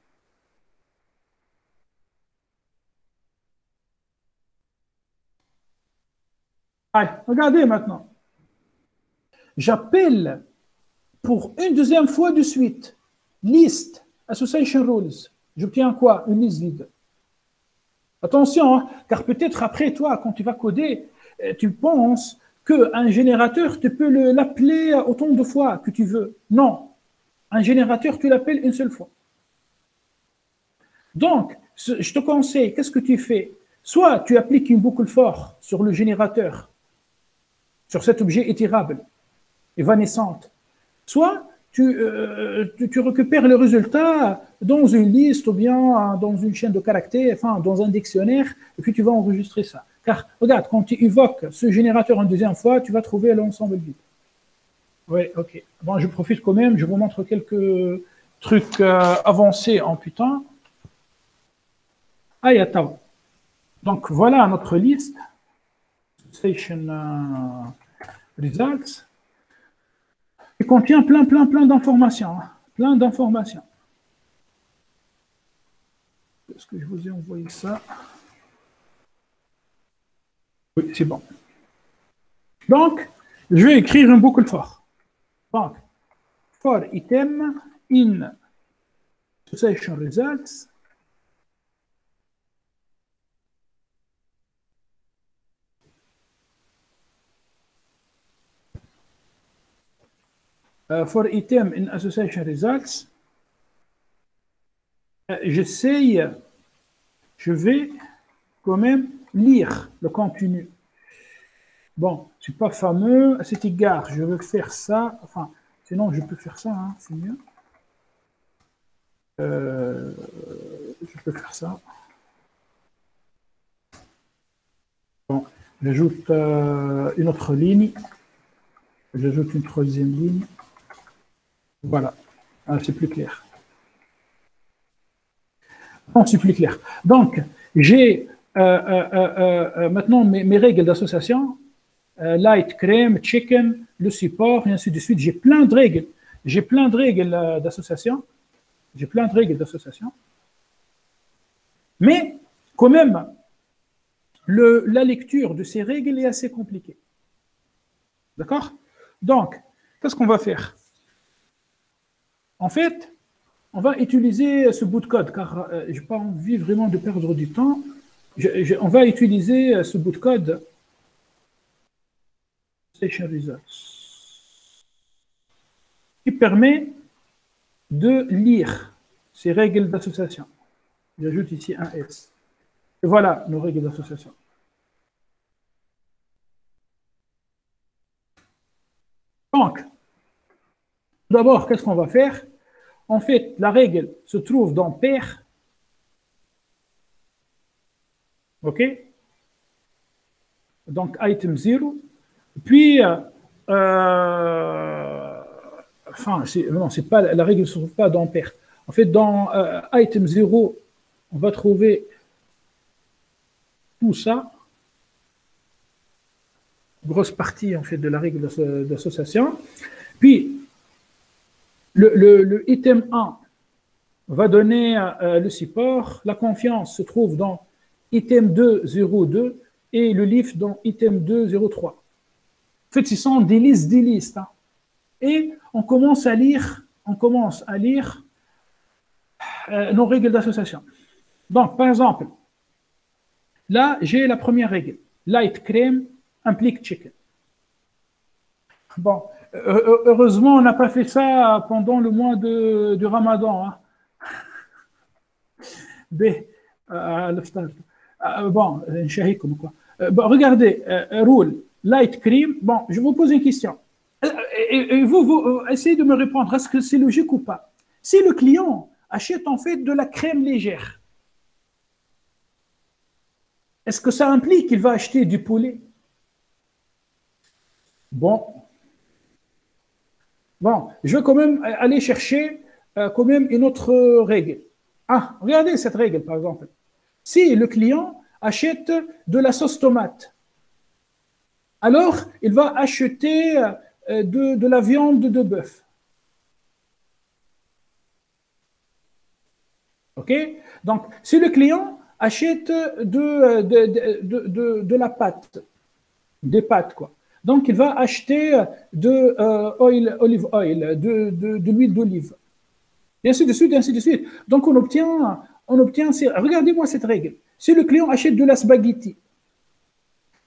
Allez, regardez maintenant. J'appelle pour une deuxième fois de suite liste, association rules. J'obtiens quoi? Une liste vide. Attention, hein, car peut-être après, toi, quand tu vas coder, tu penses qu'un générateur, tu peux l'appeler autant de fois que tu veux. Non. Un générateur, tu l'appelles une seule fois. Donc, je te conseille, qu'est-ce que tu fais? Soit tu appliques une boucle for sur le générateur, sur cet objet itérable, évanescente, soit tu récupères le résultat dans une liste ou bien dans une chaîne de caractères, enfin dans un dictionnaire, et puis tu vas enregistrer ça. Car, regarde, quand tu évoques ce générateur une deuxième fois, tu vas trouver l'ensemble vide. Oui, ok. Bon, je profite quand même, je vous montre quelques trucs avancés en Python. Ah, donc, voilà notre liste. Station results. Il contient plein d'informations. Plein d'informations. Est-ce que je vous ai envoyé ça? Oui, c'est bon. Donc, je vais écrire une boucle for. Donc, for item in association results. For item in association results, je vais quand même lire le contenu. Bon, c'est pas fameux. À cet égard, je veux faire ça. Enfin, sinon, je peux faire ça, hein, c'est mieux. Je peux faire ça. Bon, j'ajoute une autre ligne. J'ajoute une troisième ligne. Voilà, c'est plus clair. Non, c'est plus clair. Donc, j'ai maintenant mes règles d'association. Light, crème, chicken, le support, et ainsi de suite. J'ai plein de règles. J'ai plein de règles d'association. J'ai plein de règles d'association. Mais, quand même, la lecture de ces règles est assez compliquée. D'accord? Donc, qu'est-ce qu'on va faire? En fait, on va utiliser ce bout de code, car je n'ai pas envie vraiment de perdre du temps. On va utiliser ce bout de code Station Results, qui permet de lire ces règles d'association. J'ajoute ici un S. Et voilà nos règles d'association. Donc, D'abord, qu'est-ce qu'on va faire? En fait, la règle se trouve dans paire. OK? Donc, item 0. Puis, enfin, non, c'est pas, la règle ne se trouve pas dans paire. En fait, dans item 0, on va trouver tout ça. Grosse partie, en fait, de la règle d'association. Puis, le item 1 va donner le support. La confiance se trouve dans item 2, 0, 2 et le lift dans item 2, 0, 3. En fait, ce sont des listes. Hein. Et on commence à lire nos règles d'association. Donc, par exemple, là, j'ai la première règle. Light cream implique chicken. Bon, heureusement, on n'a pas fait ça pendant le mois du Ramadan. Hein. Bon, quoi. Bon, regardez, rule, light cream. Bon, je vous pose une question. Et vous essayez de me répondre, est-ce que c'est logique ou pas? Si le client achète en fait de la crème légère, est-ce que ça implique qu'il va acheter du poulet? Bon, je vais quand même aller chercher quand même une autre règle. Ah, regardez cette règle par exemple. Si le client achète de la sauce tomate, alors il va acheter de la viande de bœuf. OK? Donc, si le client achète de la pâte, des pâtes, quoi. Donc, il va acheter de olive oil, de l'huile d'olive. Et ainsi de suite, et ainsi de suite. Donc, on obtient regardez-moi cette règle. Si le client achète de la spaghetti,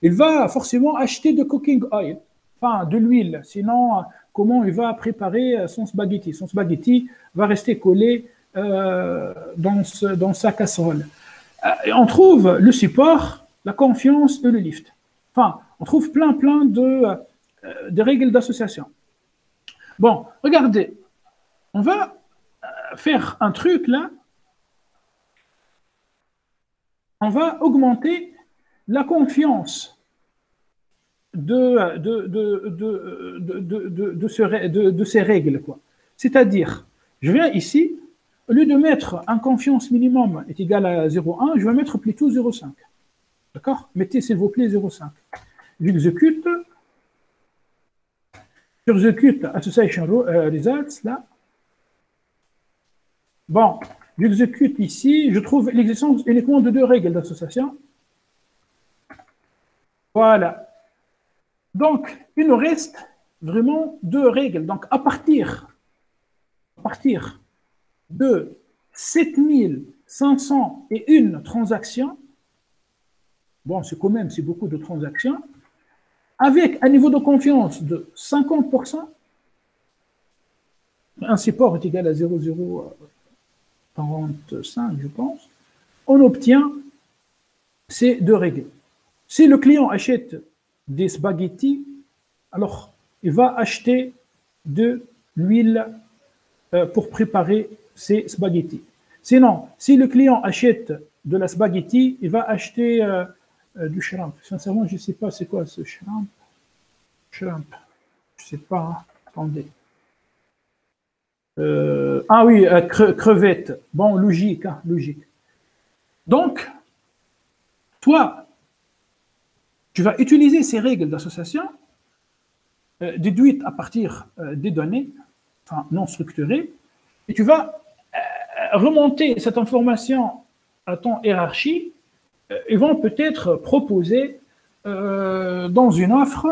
il va forcément acheter de cooking oil, enfin de l'huile. Sinon, comment il va préparer son spaghetti? Son spaghetti va rester collé dans sa casserole. On trouve le support, la confiance et le lift. Enfin, on trouve plein de règles d'association. Bon, regardez, on va faire un truc là. On va augmenter la confiance de ces règles, quoi. C'est-à-dire, je viens ici, au lieu de mettre un confiance minimum est égal à 0,1, je vais mettre plutôt 0,5. D'accord? Mettez s'il vous plaît 0,5. J'exécute Association Results, là. Bon, j'exécute ici, je trouve l'existence uniquement de deux règles d'association. Voilà. Donc, il nous reste vraiment deux règles. Donc, à partir de 7501 transactions, bon, c'est beaucoup de transactions, avec un niveau de confiance de 50%, un support est égal à 0,045, je pense, on obtient ces deux règles. Si le client achète des spaghettis, alors il va acheter de l'huile pour préparer ces spaghettis. Sinon, si le client achète de la spaghetti, il va acheter du shrimp. Sincèrement, je ne sais pas c'est quoi ce shrimp. Shrimp. Je ne sais pas. Hein. Attendez. Ah oui, crevette. Bon, logique, hein, logique. Donc, toi, tu vas utiliser ces règles d'association déduites à partir des données, enfin non structurées, et tu vas remonter cette information à ton hiérarchie. Ils vont peut-être proposer dans une offre,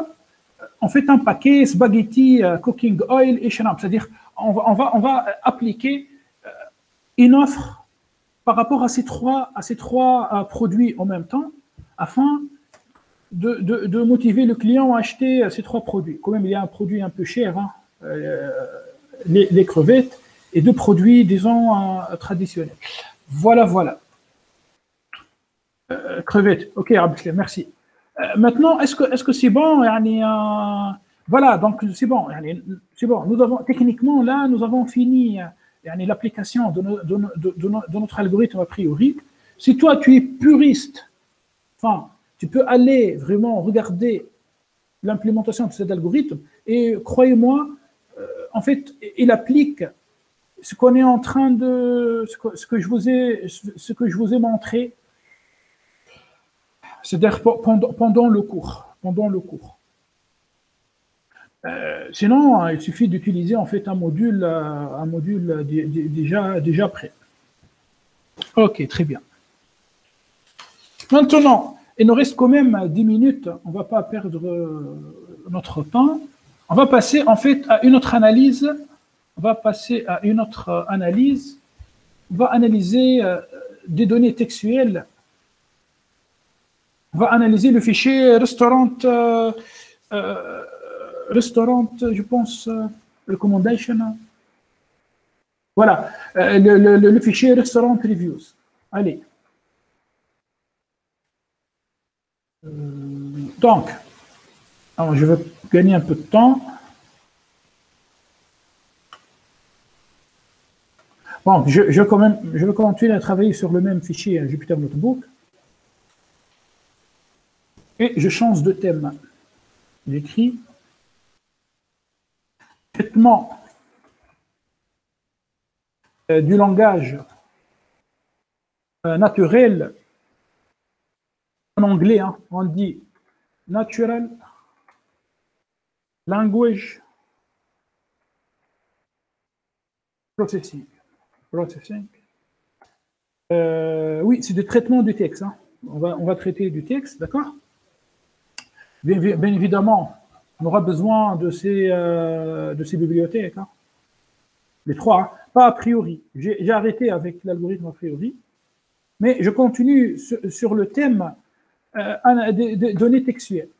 en fait, un paquet spaghetti, cooking oil et shrimp. C'est-à-dire, on va appliquer une offre par rapport à ces trois produits en même temps, afin de motiver le client à acheter ces trois produits. Quand même, il y a un produit un peu cher, hein, les crevettes, et deux produits, disons, traditionnels. Voilà. Crevettes, ok, Abdel, merci. Maintenant, est-ce que c'est bon? Voilà, donc c'est bon. C'est bon. Nous avons, techniquement, là, nous avons fini l'application de notre algorithme a priori. Si toi, tu es puriste, enfin, tu peux aller vraiment regarder l'implémentation de cet algorithme et croyez-moi, en fait, il applique ce qu'on est en train de, ce que je vous ai montré, c'est-à-dire pendant le cours. Sinon, il suffit d'utiliser en fait un module déjà prêt. Ok, très bien. Maintenant, il nous reste quand même 10 minutes. On ne va pas perdre notre temps. On va passer en fait à une autre analyse. On va analyser des données textuelles. On va analyser le fichier restaurant, je pense, recommendation. Voilà, le fichier restaurant reviews. Allez. Donc, alors je vais gagner un peu de temps. Bon, je vais continuer à travailler sur le même fichier Jupyter Notebook. Et je change de thème. J'écris traitement du langage naturel. En anglais, hein, on dit natural language processing. Oui, c'est du traitement du texte. Hein. On va traiter du texte, d'accord? Bien évidemment, on aura besoin de ces bibliothèques. Hein. Les trois, hein. Pas a priori. J'ai arrêté avec l'algorithme a priori, mais je continue sur le thème des données textuelles.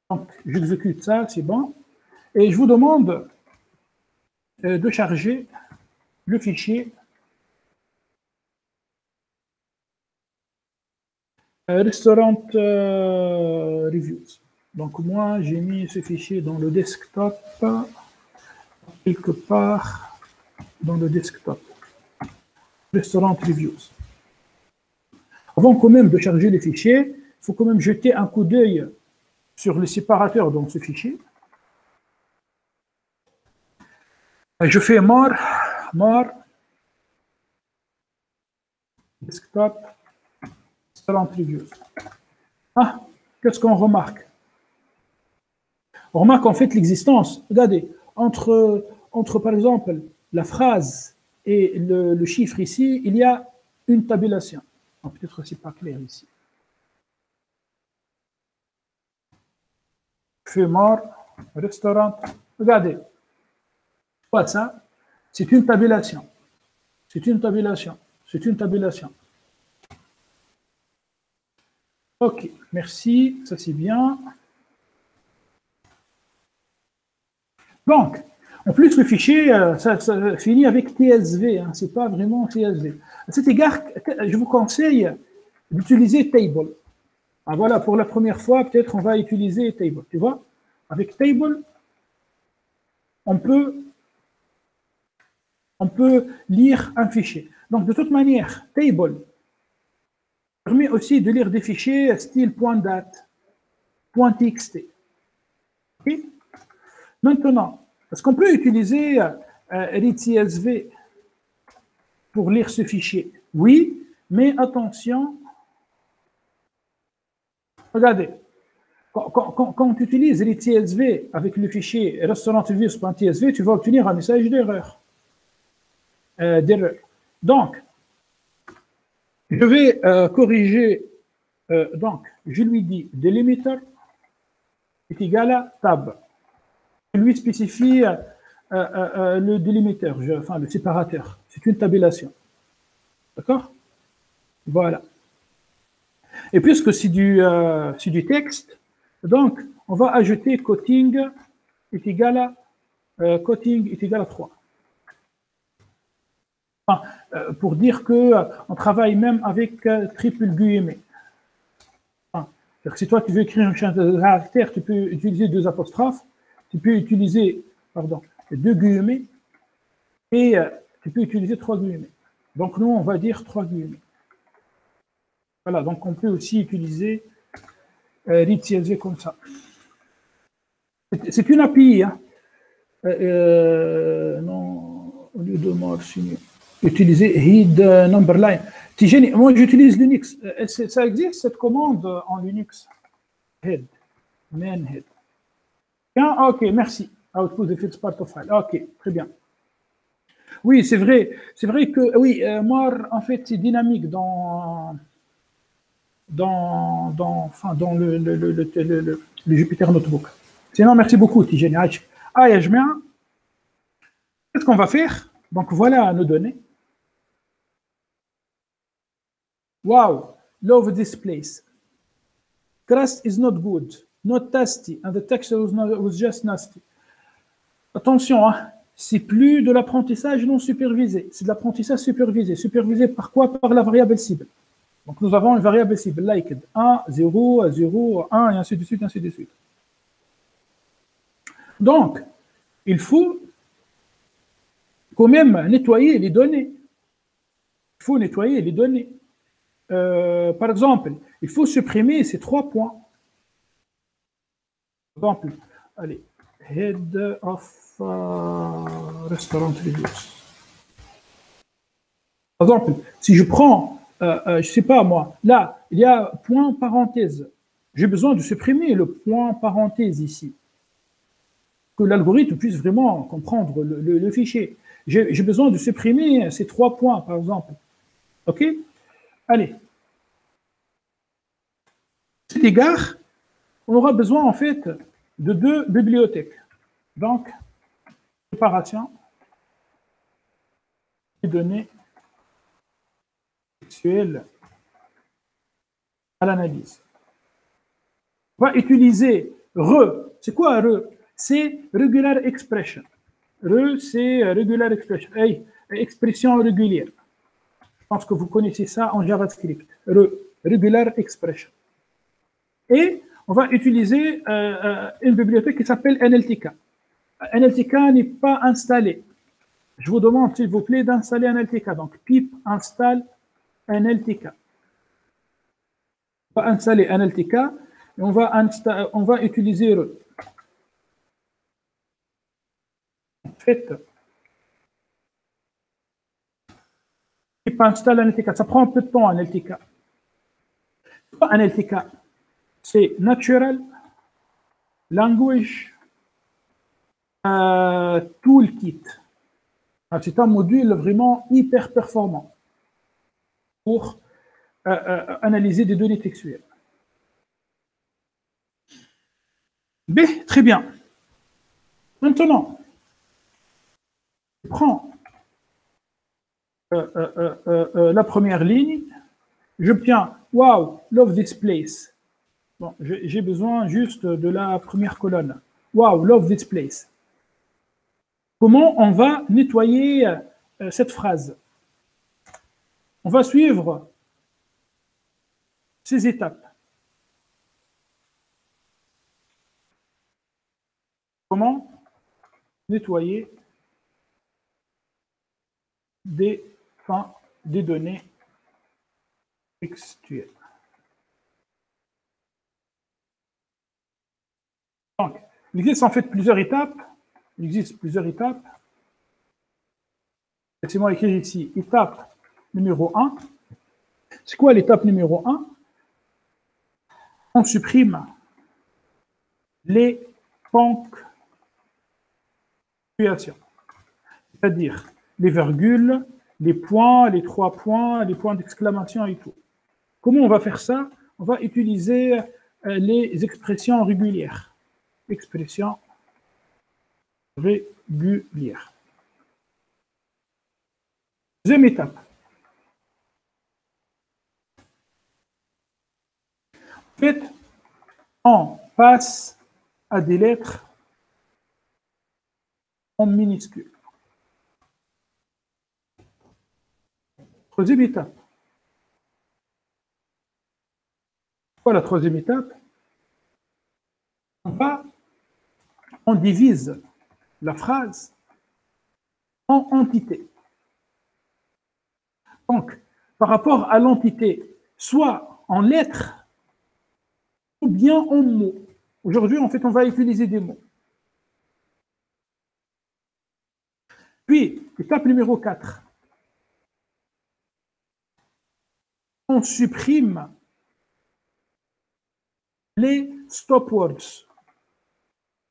Donc, j'exécute ça, c'est bon. Et je vous demande de charger le fichier Restaurant Reviews. Donc, moi, j'ai mis ce fichier dans le desktop, quelque part dans le desktop. Restaurant Reviews. Avant quand même de charger les fichiers, il faut quand même jeter un coup d'œil sur le séparateur dans ce fichier. Je fais more, desktop, restaurant reviews. Ah, qu'est-ce qu'on remarque? On remarque en fait l'existence, regardez, entre par exemple la phrase et le chiffre ici, il y a une tabulation. Peut-être que ce n'est pas clair ici. Fais mort, restaurant. Regardez. Quoi ça? C'est une tabulation. C'est une tabulation. C'est une tabulation. Ok, merci. Ça c'est bien. Donc, en plus, le fichier, ça finit avec TSV. Hein, c'est pas vraiment TSV. À cet égard, je vous conseille d'utiliser Table. Ah, voilà, pour la première fois, peut-être on va utiliser Table. Tu vois? Avec Table, on peut lire un fichier. Donc, de toute manière, Table permet aussi de lire des fichiers style .date, .txt. Okay? Maintenant, est-ce qu'on peut utiliser readcsv pour lire ce fichier? Oui, mais attention, regardez, quand tu utilises readcsv avec le fichier restaurantreviews.tsv, tu vas obtenir un message d'erreur. Donc, je vais corriger, donc, je lui dis delimiter est égal à tab. Je lui spécifie le délimitaire, enfin le séparateur. C'est une tabulation. D'accord? Voilà. Et puisque c'est du texte, donc on va ajouter coding est égal à 3. Enfin, pour dire qu'on travaille même avec triple guillemets. Enfin, Si toi, tu veux écrire une chaîne de caractères, tu peux utiliser 2 apostrophes, tu peux utiliser, pardon, 2 guillemets, et tu peux utiliser 3 guillemets. Donc, nous, on va dire 3 guillemets. Voilà, donc on peut aussi utiliser read CSV comme ça. C'est une API, hein. Non, au lieu de morse, utiliser read number line. Moi, j'utilise Linux. Ça existe, cette commande en Linux. Head, main head. Bien, ok, merci. Output the fixed part of file. Ok, très bien. Oui, c'est vrai. C'est vrai que, oui, moi, en fait, c'est dynamique dans le Jupyter Notebook. Sinon, merci beaucoup, Tijani. Ah, Yajmia, qu'est-ce qu'on va faire? Donc, voilà nos données. Wow, love this place. Crust is not good, not tasty, and the texture was just nasty. Attention, hein, c'est plus de l'apprentissage non supervisé, c'est de l'apprentissage supervisé. Supervisé par quoi? Par la variable cible. Donc, nous avons une variable cible, liked, 1, 0, 0, 1, et ainsi de suite, ainsi de suite. Donc, il faut quand même nettoyer les données. Il faut nettoyer les données. Par exemple, il faut supprimer ces 3 points. Par exemple, allez, head of restaurant reviews. Par exemple, si je prends, je ne sais pas moi, là, il y a point parenthèse. J'ai besoin de supprimer le point parenthèse ici. Que l'algorithme puisse vraiment comprendre le fichier. J'ai besoin de supprimer ces 3 points, par exemple. OK? Allez. À cet égard, on aura besoin, en fait, de 2 bibliothèques. Donc, préparation des données textuelles à l'analyse. On va utiliser RE. C'est quoi RE? C'est regular expression. RE, c'est regular expression. Hey, expression régulière. Je pense que vous connaissez ça en JavaScript. RE, regular expression. Et on va utiliser une bibliothèque qui s'appelle NLTK. NLTK n'est pas installé. Je vous demande, s'il vous plaît, d'installer NLTK. Donc, pip installe NLTK. On va installer NLTK et on va utiliser RE. En fait, pip installe NLTK. Ça prend un peu de temps, NLTK. NLTK, c'est Natural Language Toolkit. C'est un module vraiment hyper performant pour analyser des données textuelles. B, très bien. Maintenant, je prends la première ligne, j'obtiens wow, love this place. Bon, j'ai besoin juste de la première colonne. Wow, love this place. Comment on va nettoyer cette phrase? On va suivre ces étapes. Comment nettoyer des données textuelles. Donc, il existe en fait plusieurs étapes. Laissez-moi écrire ici, étape numéro 1. C'est quoi l'étape numéro 1? On supprime les ponctuations, c'est-à-dire les virgules, les points, les 3 points, les points d'exclamation et tout. Comment on va faire ça? On va utiliser les expressions régulières. Expressions régulières. Deuxième étape. En fait, on passe à des lettres en minuscules. Troisième étape. Quoi la troisième étape? On divise la phrase en entités. Donc, par rapport à l'entité, soit en lettres ou bien en mots. Aujourd'hui, en fait, on va utiliser des mots. Puis, étape numéro 4. On supprime les stop words.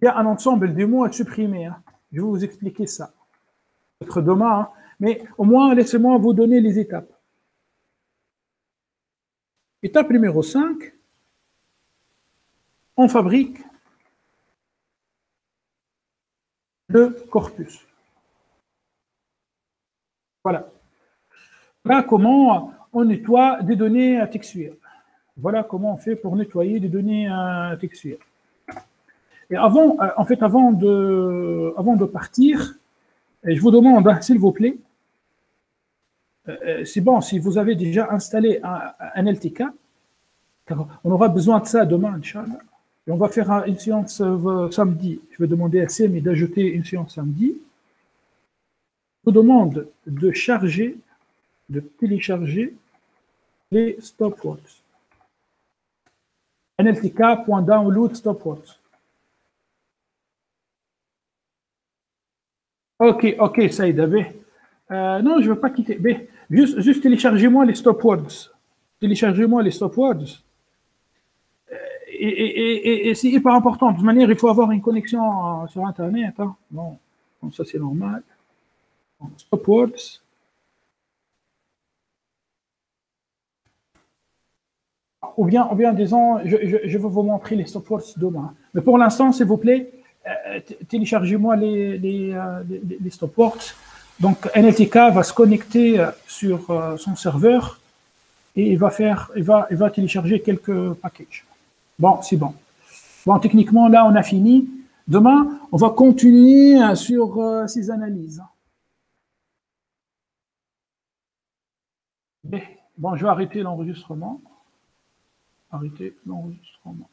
Il y a un ensemble de mots à supprimer. Hein. Je vais vous expliquer ça. Peut-être demain, hein. Mais au moins, laissez-moi vous donner les étapes. Étape numéro 5. On fabrique le corpus. Voilà. Voilà comment on nettoie des données textuelles. Voilà comment on fait pour nettoyer des données textuelles. Et avant de partir, je vous demande, s'il vous plaît, c'est bon, si vous avez déjà installé un LTK, car on aura besoin de ça demain, Inch'Allah. Et on va faire une séance samedi. Je vais demander à CM d'ajouter une séance samedi. Je vous demande de télécharger les stopwords. nltk.download stopwords. Ok, Saïd. Non, je ne veux pas quitter. Juste téléchargez-moi les stopwords. Téléchargez-moi les stopwords. Et c'est hyper important. De toute manière, il faut avoir une connexion sur Internet. Hein. Bon, ça c'est normal. Stopwords. Ou bien disons, je vais vous montrer les stopwords demain. Mais pour l'instant, s'il vous plaît, téléchargez-moi les stopwords. Donc, NLTK va se connecter sur son serveur et il va télécharger quelques packages. Bon, c'est bon. Bon, techniquement, là, on a fini. Demain, on va continuer sur ces analyses. Bon, je vais arrêter l'enregistrement. Arrêter l'enregistrement.